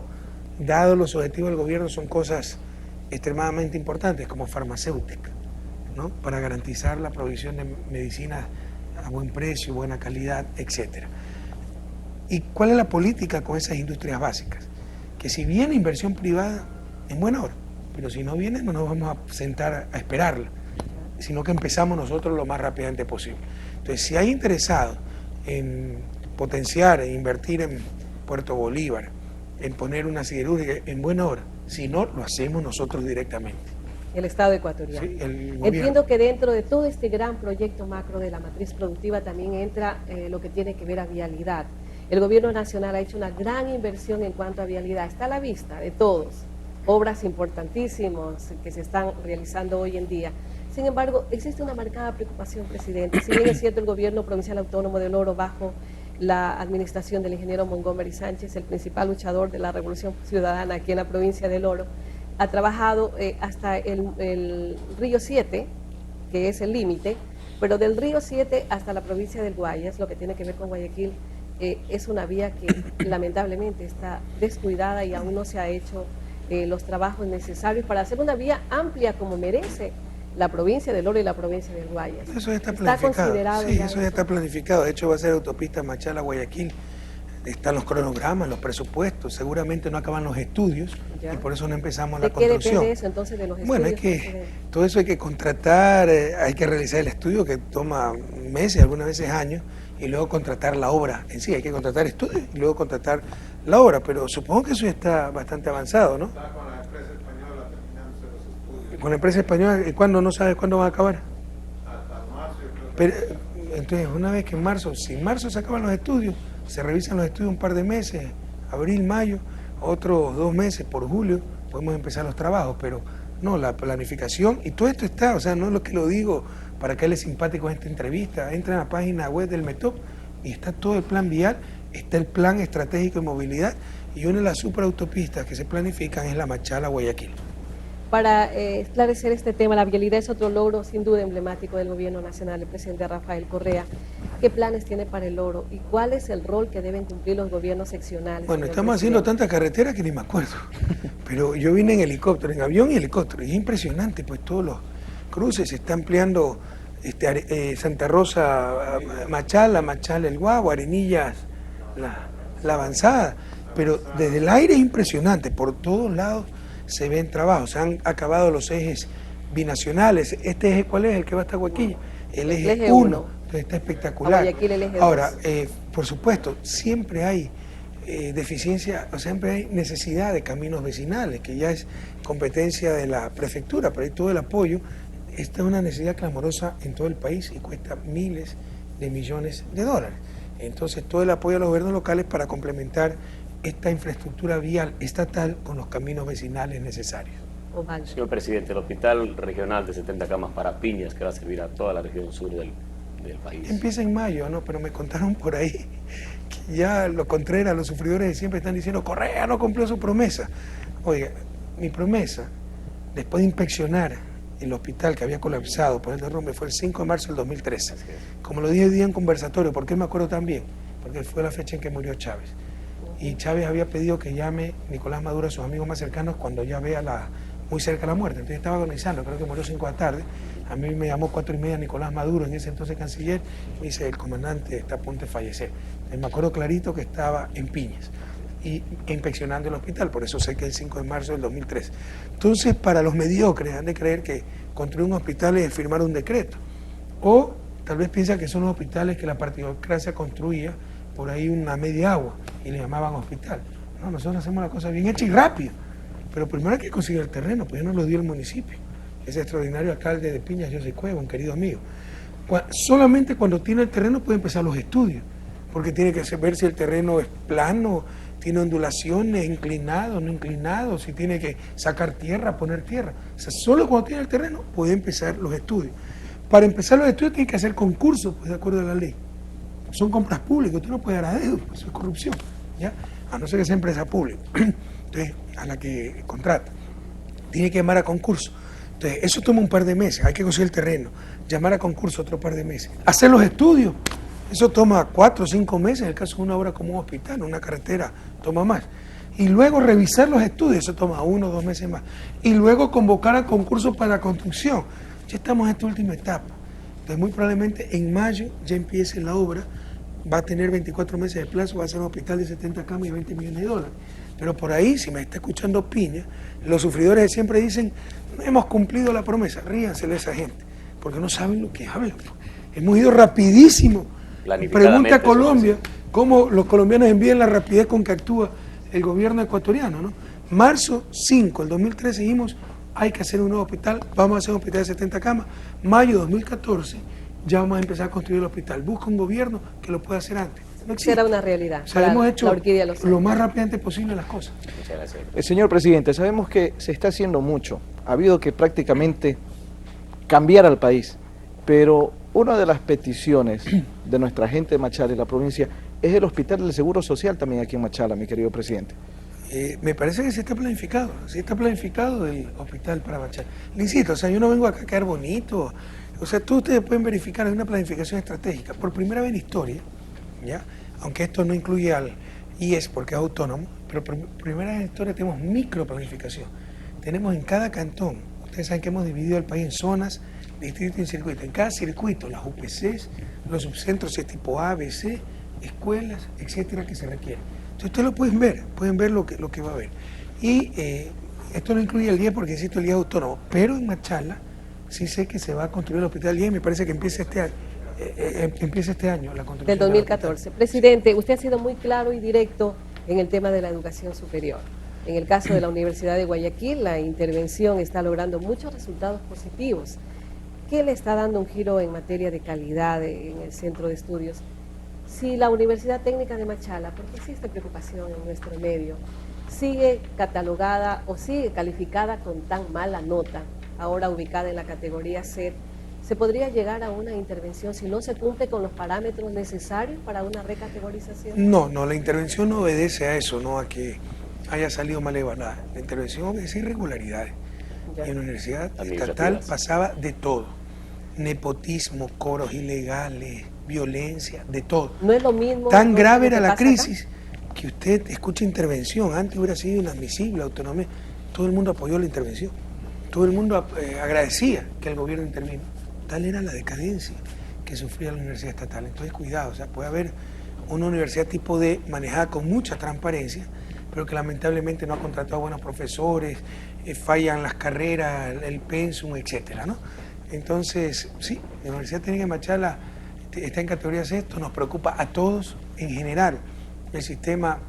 dado los objetivos del gobierno, son cosas extremadamente importantes, como farmacéutica, ¿no? Para garantizar la provisión de medicinas a buen precio, buena calidad, etcétera. ¿Y cuál es la política con esas industrias básicas? Que si viene inversión privada, en buena hora, pero si no viene, no nos vamos a sentar a esperarla, sino que empezamos nosotros lo más rápidamente posible. Entonces, si hay interesado en potenciar e invertir en Puerto Bolívar, en poner una siderúrgica, en buena hora, si no, lo hacemos nosotros directamente. El Estado ecuatoriano. Sí, el gobierno. Entiendo que dentro de todo este gran proyecto macro de la matriz productiva también entra lo que tiene que ver a vialidad. El gobierno nacional ha hecho una gran inversión en cuanto a vialidad, está a la vista de todos, obras importantísimas que se están realizando hoy en día. Sin embargo, existe una marcada preocupación, presidente. Si bien es cierto, el gobierno provincial autónomo del Oro, bajo la administración del ingeniero Montgomery Sánchez, el principal luchador de la Revolución Ciudadana aquí en la provincia del Oro, ha trabajado hasta el Río 7, que es el límite, pero del Río 7 hasta la provincia del Guayas, lo que tiene que ver con Guayaquil, es una vía que lamentablemente está descuidada y aún no se ha hecho los trabajos necesarios para hacer una vía amplia como merece la provincia del Oro y la provincia del Guayas. Eso ya está planificado. Considerado Sí, ya eso ya está planificado. De hecho, va a ser autopista Machala-Guayaquil. Están los cronogramas, los presupuestos. Seguramente no acaban los estudios Ya. y por eso no empezamos la ¿De qué construcción. depende eso entonces de los estudios? Bueno, es que presidente? todo eso hay que contratar, hay que realizar el estudio que toma meses, algunas veces años, y luego contratar la obra en sí. Hay que contratar estudios y luego contratar la obra, pero supongo que eso ya está bastante avanzado, ¿no? Está con la empresa española terminándose los estudios. Con la empresa española, ¿y cuándo? ¿No sabes cuándo van a acabar? Hasta marzo, yo creo que Pero, entonces, una vez que en marzo, si en marzo se acaban los estudios, se revisan los estudios un par de meses, abril, mayo, otros 2 meses por julio, podemos empezar los trabajos, pero no, la planificación, y todo esto está, o sea, no es lo que lo digo para que él es simpático en esta entrevista, entra en la página web del METOP y está todo el plan vial, está el plan estratégico de movilidad, y una de las superautopistas que se planifican es la Machala-Guayaquil. Para esclarecer este tema, la vialidad es otro logro sin duda emblemático del gobierno nacional, el presidente Rafael Correa. ¿Qué planes tiene para el Oro y cuál es el rol que deben cumplir los gobiernos seccionales? Bueno, señor estamos haciendo presidente? tantas carreteras que ni me acuerdo, pero yo vine en helicóptero, en avión y helicóptero, y es impresionante, pues todos los cruces, se está ampliando Santa Rosa, Machala, Machala, el Guagua, Arenillas, la avanzada, pero desde el aire es impresionante, por todos lados se ven trabajos, se han acabado los ejes binacionales. ¿Este eje cuál es? El que va hasta Huaquilla, el eje 1, entonces está espectacular. A Guayaquil el eje Ahora, 2. por supuesto, siempre hay deficiencia, o siempre hay necesidad de caminos vecinales, que ya es competencia de la prefectura, pero hay todo el apoyo. Esta es una necesidad clamorosa en todo el país y cuesta miles de millones de dólares. Entonces, todo el apoyo a los gobiernos locales para complementar esta infraestructura vial estatal con los caminos vecinales necesarios. Ovaldo. Señor presidente, el hospital regional de 70 camas para Piñas, que va a servir a toda la región sur del país. Empieza en mayo, ¿no? Pero me contaron por ahí que ya los Contreras, los sufridores de siempre están diciendo, Correa no cumplió su promesa. Oiga, mi promesa, después de inspeccionar el hospital que había colapsado por el derrumbe, fue el 5 de marzo del 2013. Como lo dije hoy día en conversatorio, ¿por qué me acuerdo tan bien? Porque fue la fecha en que murió Chávez. Y Chávez había pedido que llame Nicolás Maduro a sus amigos más cercanos cuando ya vea muy cerca la muerte. Entonces estaba agonizando, creo que murió 5 de la tarde. A mí me llamó 4:30 Nicolás Maduro, en ese entonces canciller, y me dice, el comandante está a punto de fallecer. Entonces, me acuerdo clarito que estaba en Piñas y inspeccionando el hospital, por eso sé que el 5 de marzo del 2003. Entonces, para los mediocres han de creer que construir un hospital es firmar un decreto, o tal vez piensan que son los hospitales que la partidocracia construía por ahí una media agua y le llamaban hospital. No, nosotros hacemos la cosa bien hecha y rápido, pero primero hay que conseguir el terreno, pues ya nos lo dio el municipio. Ese extraordinario alcalde de Piñas, José Cueva, un querido amigo. Solamente cuando tiene el terreno puede empezar los estudios, porque tiene que ver si el terreno es plano, tiene ondulaciones, inclinado, no inclinado, si tiene que sacar tierra, poner tierra. O sea, solo cuando tiene el terreno puede empezar los estudios. Para empezar los estudios tiene que hacer concursos, pues de acuerdo a la ley. Son compras públicas, usted no puede dar a dedo, eso es corrupción, ¿ya? A no ser que sea empresa pública, entonces, a la que contrata. Tiene que llamar a concurso. Entonces, eso toma un par de meses, hay que conseguir el terreno, llamar a concurso otro par de meses, hacer los estudios, eso toma 4 o 5 meses, en el caso de una obra como un hospital, una carretera, toma más. Y luego revisar los estudios, eso toma 1 o 2 meses más. Y luego convocar a concurso para la construcción. Ya estamos en esta última etapa. Entonces, muy probablemente en mayo ya empiece la obra, va a tener 24 meses de plazo, va a ser un hospital de 70 camas y 20 millones de dólares. Pero por ahí, si me está escuchando Piña, los sufridores siempre dicen, no hemos cumplido la promesa, ríansele a esa gente, porque no saben lo que hablan. Hemos ido rapidísimo. Pregunta a Colombia cómo los colombianos envían la rapidez con que actúa el gobierno ecuatoriano, ¿no? Marzo 5 del 2013 dijimos, hay que hacer un nuevo hospital, vamos a hacer un hospital de 70 camas. Mayo de 2014 ya vamos a empezar a construir el hospital. Busca un gobierno que lo pueda hacer antes. No existe. Será una realidad. O sea, para hemos la hecho Orquídea Los lo Ángeles. más rápidamente posible las cosas. Muchas gracias. Señor presidente, sabemos que se está haciendo mucho. Ha habido que prácticamente cambiar al país, pero una de las peticiones de nuestra gente de Machala y la provincia es el Hospital del Seguro Social también aquí en Machala, mi querido presidente. Me parece que sí está planificado el hospital para Machala. Le insisto, o sea, yo no vengo acá a quedar bonito. O sea, todos ustedes pueden verificar, hay una planificación estratégica. Por primera vez en la historia, ¿ya? Aunque esto no incluye al IES porque es autónomo, pero por primera vez en la historia tenemos microplanificación. Tenemos en cada cantón, ustedes saben que hemos dividido el país en zonas, distritos y circuitos. En cada circuito, las UPCs, los subcentros de tipo A, B, C, escuelas, etcétera, que se requieren. Entonces ustedes lo pueden ver lo que va a haber. Y esto no incluye el IES porque insisto, el IES es autónomo, pero en Machala sí sé que se va a construir el hospital IES y me parece que empieza este año la construcción Del 2014. Presidente, usted ha sido muy claro y directo en el tema de la educación superior. En el caso de la Universidad de Guayaquil, la intervención está logrando muchos resultados positivos. ¿Qué le está dando un giro en materia de calidad en el centro de estudios? Si la Universidad Técnica de Machala, porque existe preocupación en nuestro medio, sigue catalogada o sigue calificada con tan mala nota, ahora ubicada en la categoría C, ¿se podría llegar a una intervención si no se cumple con los parámetros necesarios para una recategorización? No, la intervención no obedece a eso, no a que haya salido mal evaluada. La intervención obedece a irregularidades. Ya. Y en la universidad estatal Administrativas. pasaba de todo. Nepotismo, coros ilegales, violencia, de todo. No es lo mismo. Tan ¿no? grave lo que era la pasa crisis que usted escucha intervención. Antes hubiera sido inadmisible la autonomía. Todo el mundo apoyó la intervención. Todo el mundo agradecía que el gobierno intervino. Tal era la decadencia que sufría la universidad estatal. Entonces, cuidado, o sea, puede haber una universidad tipo D manejada con mucha transparencia, pero que lamentablemente no ha contratado buenos profesores, fallan las carreras, el pensum, etcétera, ¿no? Entonces, sí, la Universidad Técnica de Machala está en categoría C. Esto nos preocupa a todos en general. El sistema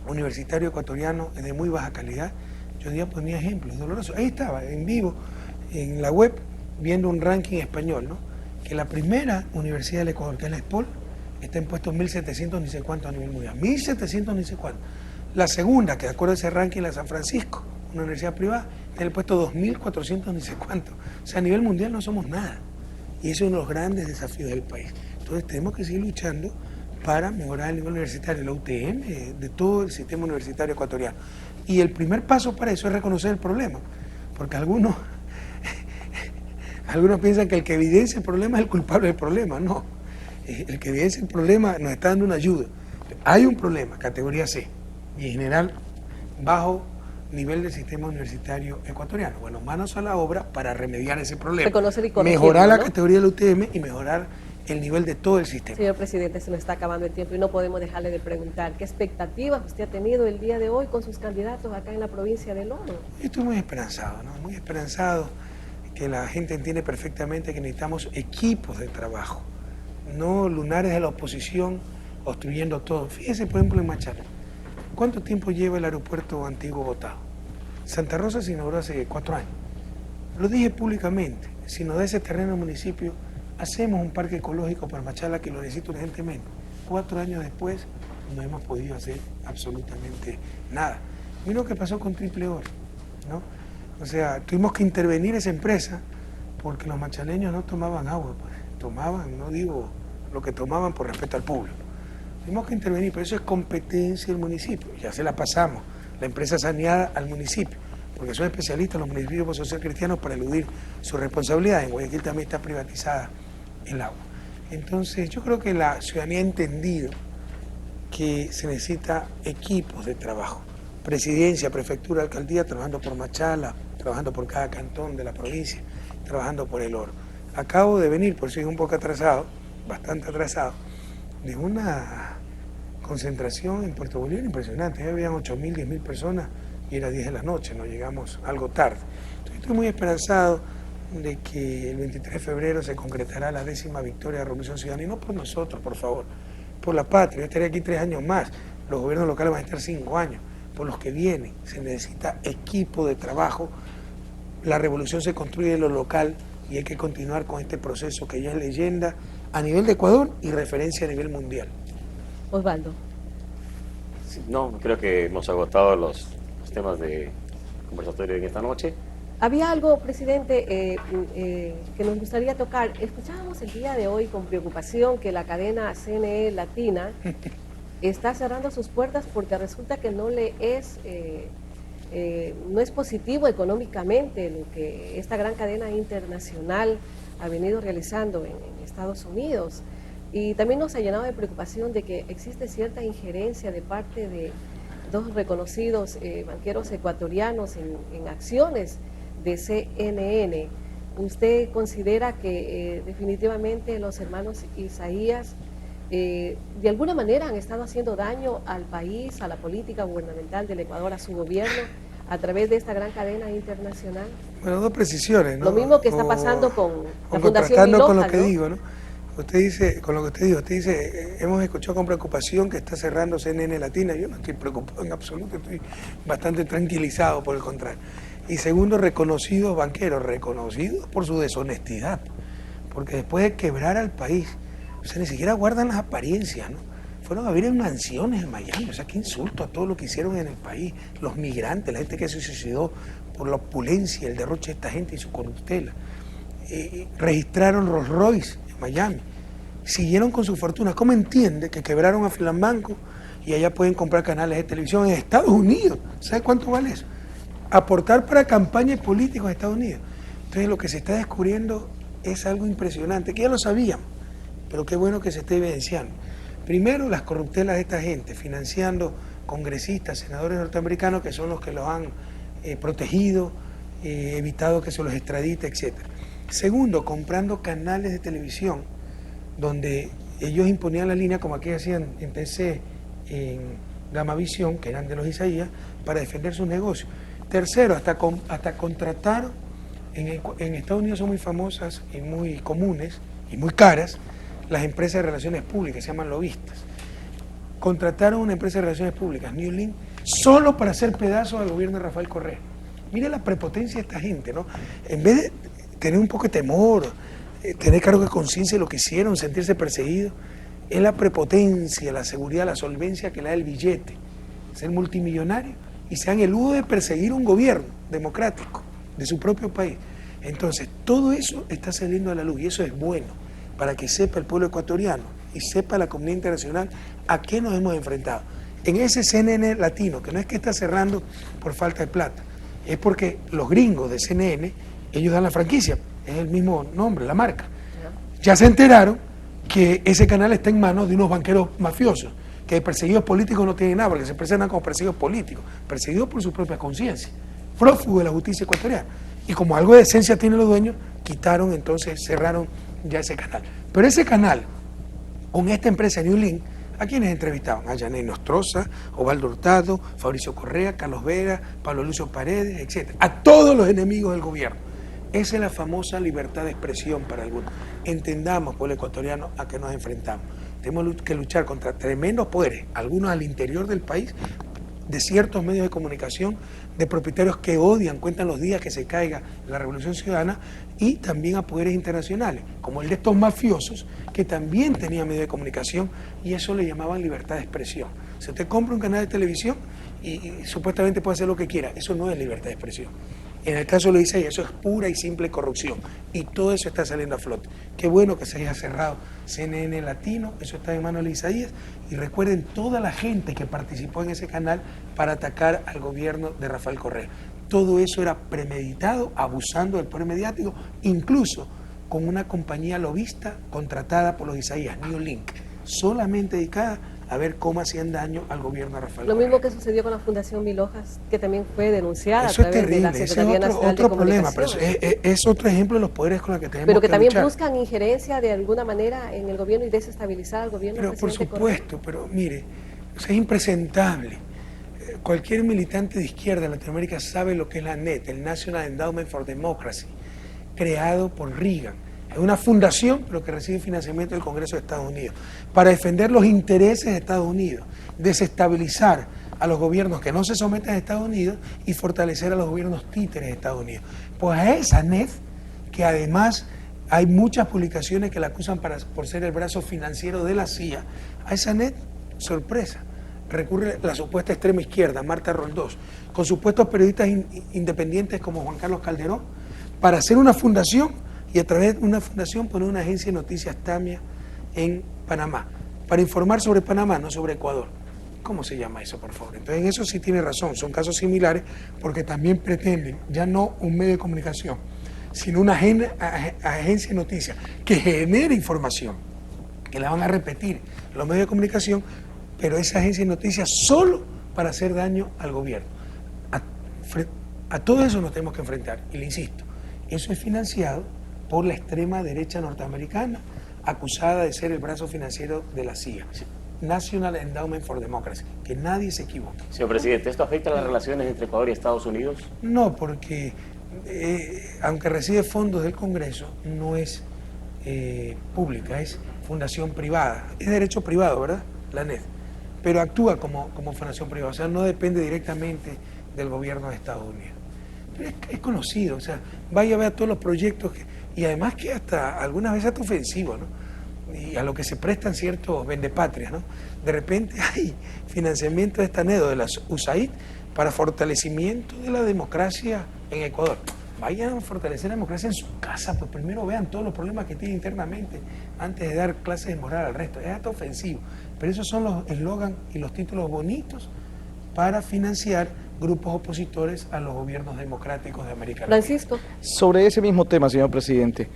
universitario ecuatoriano es de muy baja calidad. Yo día ponía ejemplos dolorosos. Ahí estaba, en vivo, en la web, viendo un ranking español, ¿no? Que la primera universidad del Ecuador, que es la ESPOL, está en puestos 1700 ni sé cuánto a nivel mundial. 1700 ni sé cuánto. La segunda, que de acuerdo a ese ranking, la San Francisco, una universidad privada, está en el puesto 2400 ni sé cuánto. O sea, a nivel mundial no somos nada. Y eso es uno de los grandes desafíos del país. Entonces tenemos que seguir luchando para mejorar el nivel universitario, la UTM, de todo el sistema universitario ecuatoriano. Y el primer paso para eso es reconocer el problema, porque algunos piensan que el que evidencia el problema es el culpable del problema. No, el que evidencia el problema nos está dando una ayuda. Hay un problema, categoría C, y en general bajo nivel del sistema universitario ecuatoriano. Bueno, manos a la obra para remediar ese problema. Reconocer y corregirlo, mejorar la ¿no? categoría de la UTM y mejorar el nivel de todo el sistema. Señor presidente, se nos está acabando el tiempo y no podemos dejarle de preguntar qué expectativas usted ha tenido el día de hoy con sus candidatos acá en la provincia de Oro. Yo estoy muy esperanzado, ¿no? Muy esperanzado, que la gente entiende perfectamente que necesitamos equipos de trabajo, no lunares de la oposición obstruyendo todo. Fíjese, por ejemplo, en Machala, ¿cuánto tiempo lleva el aeropuerto antiguo botado? Santa Rosa se inauguró hace 4 años. Lo dije públicamente, si nos da ese terreno al municipio, hacemos un parque ecológico para Machala que lo necesita urgentemente. 4 años después no hemos podido hacer absolutamente nada. Mira lo que pasó con Triple Oro, ¿no? O sea, tuvimos que intervenir esa empresa porque los machaleños no tomaban agua, pues. Tomaban, no digo lo que tomaban por respeto al público. Tuvimos que intervenir, pero eso es competencia del municipio. Ya se la pasamos, la empresa saneada al municipio, porque son especialistas los municipios social cristianos para eludir su responsabilidad. En Guayaquil también está privatizada el agua. Entonces, yo creo que la ciudadanía ha entendido que se necesita equipos de trabajo. Presidencia, prefectura, alcaldía, trabajando por Machala, trabajando por cada cantón de la provincia, trabajando por el Oro. Acabo de venir, por eso es un poco atrasado, bastante atrasado, de una concentración en Puerto Bolívar impresionante. Ya habían 8.000, 10.000 personas y era 10 de la noche, nos llegamos algo tarde. Entonces, estoy muy esperanzado de que el 23 de febrero se concretará la 10ª victoria de Revolución Ciudadana, y no por nosotros, por favor, por la patria. Yo estaré aquí 3 años más, los gobiernos locales van a estar 5 años. Por los que vienen, se necesita equipo de trabajo la revolución se construye en lo local y hay que continuar con este proceso que ya es leyenda a nivel de Ecuador y referencia a nivel mundial. Osvaldo. Sí, no, creo que hemos agotado los temas de conversatorio en esta noche. Había algo, presidente, que nos gustaría tocar. Escuchábamos el día de hoy con preocupación que la cadena CNE Latina está cerrando sus puertas porque resulta que no es positivo económicamente lo que esta gran cadena internacional ha venido realizando en Estados Unidos. Y también nos ha llenado de preocupación de que existe cierta injerencia de parte de dos reconocidos banqueros ecuatorianos en acciones de CNN. ¿Usted considera que definitivamente los hermanos Isaías de alguna manera han estado haciendo daño al país, a la política gubernamental del Ecuador, a su gobierno, a través de esta gran cadena internacional? Bueno, dos precisiones, ¿no? Lo mismo que está pasando con la Fundación contrastando Miloja, con lo que ¿no? digo, ¿no? Usted dice, con lo que usted dijo, usted dice, hemos escuchado con preocupación que está cerrando CNN Latina. Yo no estoy preocupado en absoluto, estoy bastante tranquilizado, por el contrario. Y segundo, reconocidos banqueros, reconocidos por su deshonestidad, porque después de quebrar al país, o sea, ni siquiera guardan las apariencias, ¿no? Fueron a vivir en mansiones en Miami, o sea, qué insulto a todo lo que hicieron en el país, los migrantes, la gente que se suicidó por la opulencia, el derroche de esta gente y su corruptela. Registraron Rolls Royce en Miami, siguieron con su fortuna. ¿Cómo entiende que quebraron a Filambanco y allá pueden comprar canales de televisión en Estados Unidos? ¿Sabe cuánto vale eso? Aportar para campañas políticas en Estados Unidos. Entonces lo que se está descubriendo es algo impresionante, que ya lo sabíamos, pero qué bueno que se esté evidenciando. Primero, las corruptelas de esta gente, financiando congresistas, senadores norteamericanos que son los que los han protegido, evitado que se los extradite, etc. Segundo, comprando canales de televisión donde ellos imponían la línea, como aquí hacían en TC, en Gamavisión, que eran de los Isaías, para defender sus negocios. Tercero, hasta contrataron, en Estados Unidos son muy famosas y muy comunes y muy caras las empresas de relaciones públicas, se llaman lobistas. Contrataron una empresa de relaciones públicas, New Link, solo para hacer pedazos al gobierno de Rafael Correa. Mire la prepotencia de esta gente, ¿no? En vez de tener un poco de temor, tener cargo de conciencia de lo que hicieron, sentirse perseguidos, es la prepotencia, la seguridad, la solvencia que le da el billete, ser multimillonario y se dan el lujo de perseguir un gobierno democrático de su propio país. Entonces, todo eso está saliendo a la luz y eso es bueno para que sepa el pueblo ecuatoriano y sepa la comunidad internacional a qué nos hemos enfrentado. En ese CNN latino, que no es que está cerrando por falta de plata, es porque los gringos de CNN, ellos dan la franquicia, es el mismo nombre, la marca. Ya se enteraron que ese canal está en manos de unos banqueros mafiosos, que de perseguidos políticos no tienen nada, porque se presentan como perseguidos políticos, perseguidos por su propia conciencia, prófugos de la justicia ecuatoriana. Y como algo de esencia tienen los dueños, quitaron, entonces cerraron ya ese canal. Pero ese canal, con esta empresa New Link, ¿a quiénes entrevistaban? A Yaney Nostroza, Osvaldo Hurtado, Fabricio Correa, Carlos Vega, Pablo Lucio Paredes, etc. A todos los enemigos del gobierno. Esa es la famosa libertad de expresión para algunos. Entendamos, pueblo ecuatoriano, a qué nos enfrentamos. Tenemos que luchar contra tremendos poderes, algunos al interior del país, de ciertos medios de comunicación, de propietarios que odian, cuentan los días que se caiga la Revolución Ciudadana, y también a poderes internacionales, como el de estos mafiosos, que también tenían medios de comunicación, y eso le llamaban libertad de expresión. Si usted compra un canal de televisión y supuestamente puede hacer lo que quiera, eso no es libertad de expresión. En el caso de Luis Isaías, eso es pura y simple corrupción, y todo eso está saliendo a flote. Qué bueno que se haya cerrado CNN Latino, eso está en manos de Luis Isaías, y recuerden toda la gente que participó en ese canal para atacar al gobierno de Rafael Correa. Todo eso era premeditado, abusando del poder mediático, incluso con una compañía lobista contratada por los Isaías, New Link, solamente dedicada a ver cómo hacían daño al gobierno de Rafael Lo Correa. mismo que sucedió con la Fundación Milojas, que también fue denunciada Eso a través de la ese es Secretaría Nacional de otro problema, pero Comunicaciones. es otro ejemplo de los poderes con los que tenemos Pero que también luchar. buscan injerencia de alguna manera en el gobierno y desestabilizar al gobierno del Pero por presidente Correa. supuesto, pero mire, o sea, es impresentable. Cualquier militante de izquierda en Latinoamérica sabe lo que es la NET, el National Endowment for Democracy, creado por Reagan. Es una fundación, pero que recibe financiamiento del Congreso de Estados Unidos, para defender los intereses de Estados Unidos, desestabilizar a los gobiernos que no se someten a Estados Unidos y fortalecer a los gobiernos títeres de Estados Unidos. Pues a esa NED, que además hay muchas publicaciones que la acusan por ser el brazo financiero de la CIA, a esa NED, sorpresa, recurre la supuesta extrema izquierda, Marta Roldós, con supuestos periodistas independientes como Juan Carlos Calderón, para hacer una fundación y a través de una fundación poner una agencia de noticias TAMIA en Panamá, para informar sobre Panamá, no sobre Ecuador. ¿Cómo se llama eso, por favor? Entonces, en eso sí tiene razón, son casos similares porque también pretenden, ya no un medio de comunicación, sino una agencia de noticias que genere información, que la van a repetir los medios de comunicación, pero esa agencia de noticias solo para hacer daño al gobierno. A todo eso nos tenemos que enfrentar, y le insisto, eso es financiado por la extrema derecha norteamericana, acusada de ser el brazo financiero de la CIA. Sí. National Endowment for Democracy, que nadie se equivoque. Señor presidente, ¿esto afecta a las relaciones entre Ecuador y Estados Unidos? No, porque aunque recibe fondos del Congreso, no es pública, es fundación privada. Es derecho privado, ¿verdad? La NED. Pero actúa como fundación privada, o sea, no depende directamente del gobierno de Estados Unidos. Pero es conocido, o sea, vaya a ver todos los proyectos, y además que hasta algunas veces hasta ofensivo, ¿no? Y a lo que se prestan ciertos vendepatrias, ¿no? De repente hay financiamiento de esta NED o de las USAID para fortalecimiento de la democracia en Ecuador. Vayan a fortalecer la democracia en su casa, pues primero vean todos los problemas que tiene internamente antes de dar clases de moral al resto. Es hasta ofensivo, pero esos son los eslogans y los títulos bonitos para financiar grupos opositores a los gobiernos democráticos de América Latina. Francisco. Sobre ese mismo tema, señor presidente,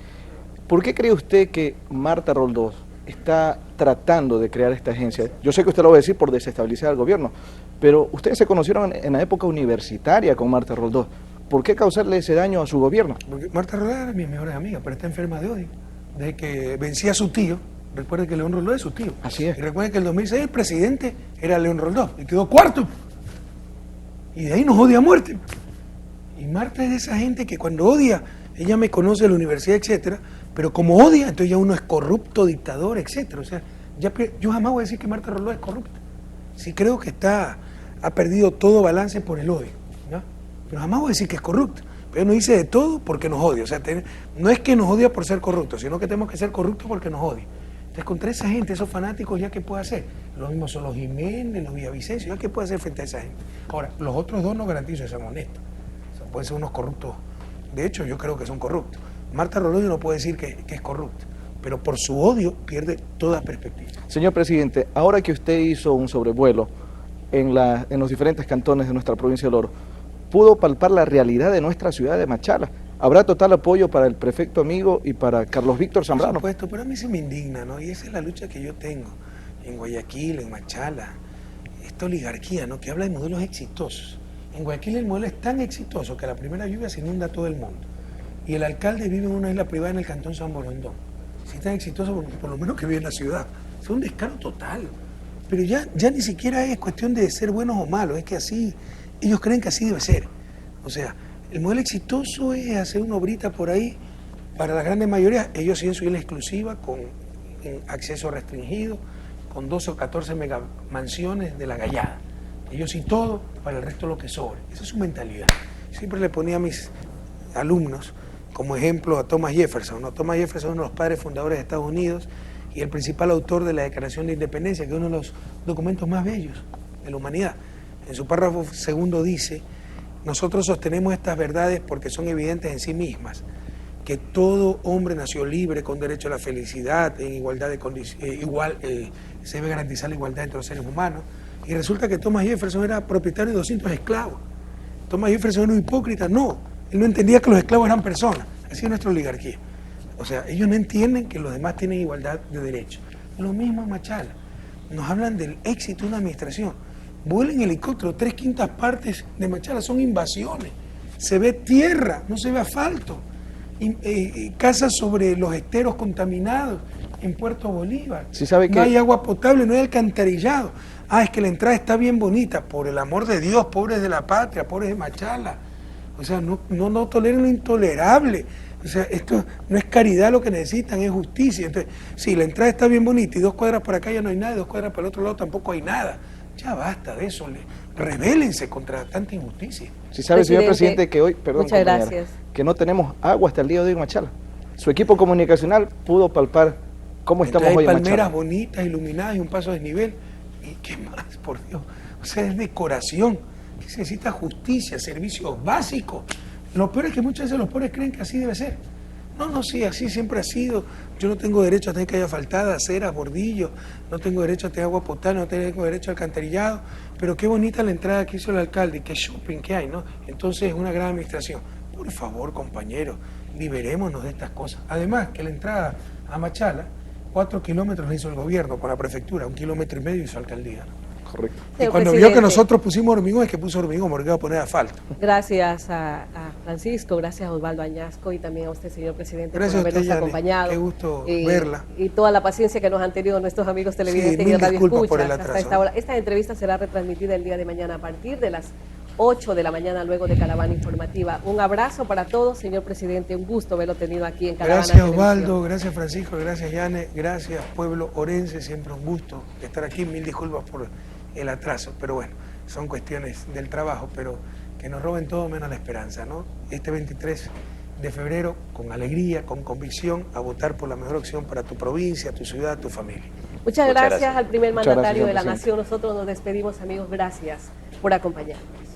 ¿por qué cree usted que Marta Roldós está tratando de crear esta agencia? Yo sé que usted lo va a decir por desestabilizar al gobierno, pero ustedes se conocieron en la época universitaria con Marta Roldós. ¿Por qué causarle ese daño a su gobierno? Porque Marta Roldós era mi mejor amiga, pero está enferma de odio. Desde que vencía a su tío, recuerde que León Roldós es su tío. Así es. Y recuerde que en el 2006 el presidente era León Roldós y quedó cuarto. Y de ahí nos odia a muerte. Y Marta es de esa gente que cuando odia, ella me conoce de la universidad, etcétera, pero como odia, entonces ya uno es corrupto, dictador, etcétera. O sea, yo jamás voy a decir que Marta Roldós es corrupta. Sí creo que ha perdido todo balance por el odio, ¿no? Pero jamás voy a decir que es corrupta. Pero no dice de todo porque nos odia. O sea, no es que nos odia por ser corruptos, sino que tenemos que ser corruptos porque nos odia. Entonces, contra esa gente, esos fanáticos, ¿ya qué puede hacer? Lo mismo son los Jiménez, los Villavicencio, ¿ya qué puede hacer frente a esa gente? Ahora, los otros dos no garantizo que sean honestos. O sea, pueden ser unos corruptos. De hecho, yo creo que son corruptos. Marta Roldós no puede decir que es corrupta, pero por su odio pierde toda perspectiva. Señor presidente, ahora que usted hizo un sobrevuelo en los diferentes cantones de nuestra provincia del Oro, pudo palpar la realidad de nuestra ciudad de Machala. ¿Habrá total apoyo para el prefecto amigo y para Carlos Víctor Zambrano? Por supuesto, pero a mí se me indigna, ¿no? Y esa es la lucha que yo tengo en Guayaquil, en Machala, esta oligarquía, ¿no? Que habla de modelos exitosos. En Guayaquil el modelo es tan exitoso que a la primera lluvia se inunda todo el mundo. Y el alcalde vive en una isla privada en el cantón San Borondón. Si es tan exitoso, por lo menos que vive en la ciudad. Es un descaro total. Pero ya ni siquiera es cuestión de ser buenos o malos, es que así, ellos creen que así debe ser. O sea, el modelo exitoso es hacer una obrita por ahí para la grande mayoría. Ellos siguen su isla exclusiva con acceso restringido, con 12 o 14 megamansiones de la Gallada. Ellos sí todo, para el resto lo que sobre. Esa es su mentalidad. Siempre le ponía a mis alumnos como ejemplo a Thomas Jefferson, ¿no? Thomas Jefferson es uno de los padres fundadores de Estados Unidos y el principal autor de la Declaración de Independencia, que es uno de los documentos más bellos de la humanidad. En su párrafo segundo dice: nosotros sostenemos estas verdades porque son evidentes en sí mismas, que todo hombre nació libre, con derecho a la felicidad, en igualdad de condiciones, se debe garantizar la igualdad entre los seres humanos. Y resulta que Thomas Jefferson era propietario de 200 esclavos. Thomas Jefferson era un hipócrita, no. Él no entendía que los esclavos eran personas. Así es nuestra oligarquía. O sea, ellos no entienden que los demás tienen igualdad de derechos. Lo mismo en Machala. Nos hablan del éxito de una administración. Vuela en helicóptero, 3/5 partes de Machala son invasiones. Se ve tierra, no se ve asfalto. Casas sobre los esteros contaminados en Puerto Bolívar. Sí, sabe que no hay agua potable, no hay alcantarillado. Es que la entrada está bien bonita. Por el amor de Dios, pobres de la patria, pobres de Machala. O sea, no toleren lo intolerable. O sea, esto no es caridad lo que necesitan, es justicia. Entonces, si la entrada está bien bonita y 2 cuadras por acá ya no hay nada, y 2 cuadras para el otro lado tampoco hay nada. Ya basta de eso. rebélense contra tanta injusticia. Si sabe, señor Presidente, presidente, que hoy, perdón, muchas compañera, gracias. que no tenemos agua hasta el día de hoy en Machala. Su equipo comunicacional pudo palpar cómo estamos Entonces hoy hay en palmeras Machala. bonitas, iluminadas y un paso a desnivel. ¿Y qué más, por Dios? O sea, es decoración. Que se necesita justicia, servicios básicos. Lo peor es que muchas veces los pobres creen que así debe ser. No, sí, así siempre ha sido. Yo no tengo derecho a tener calle asfaltada, aceras, bordillos, no tengo derecho a tener agua potable, no tengo derecho al alcantarillado, pero qué bonita la entrada que hizo el alcalde, qué shopping que hay, ¿no? Entonces es una gran administración. Por favor, compañeros, liberémonos de estas cosas. Además, que la entrada a Machala, 4 kilómetros la hizo el gobierno con la prefectura, 1,5 kilómetros hizo alcaldía, ¿no? Correcto. Y Señor cuando vio presidente, que nosotros pusimos hormigón, es que puso hormigón, porque iba a poner asfalto. Gracias a Francisco, gracias a Osvaldo Añasco y también a usted, señor presidente, Gracias por a usted, habernos Yane. acompañado. Qué gusto verla. Y toda la paciencia que nos han tenido nuestros amigos televidentes mil y radio disculpas por el escuchas hasta atraso. esta hora. Esta entrevista será retransmitida el día de mañana a partir de las 8 de la mañana, luego de Caravana Informativa. Un abrazo para todos, señor presidente, un gusto verlo tenido aquí en Caravana Gracias Televisión. Osvaldo, gracias Francisco, gracias Yane, gracias pueblo orense, siempre un gusto estar aquí, mil disculpas por el atraso, pero bueno, son cuestiones del trabajo, pero que nos roben todo menos la esperanza, ¿no? Este 23 de febrero, con alegría, con convicción, a votar por la mejor opción para tu provincia, tu ciudad, tu familia. Muchas gracias al primer Muchas gracias, mandatario de la señor presidente. nación. Nosotros nos despedimos, amigos, gracias por acompañarnos.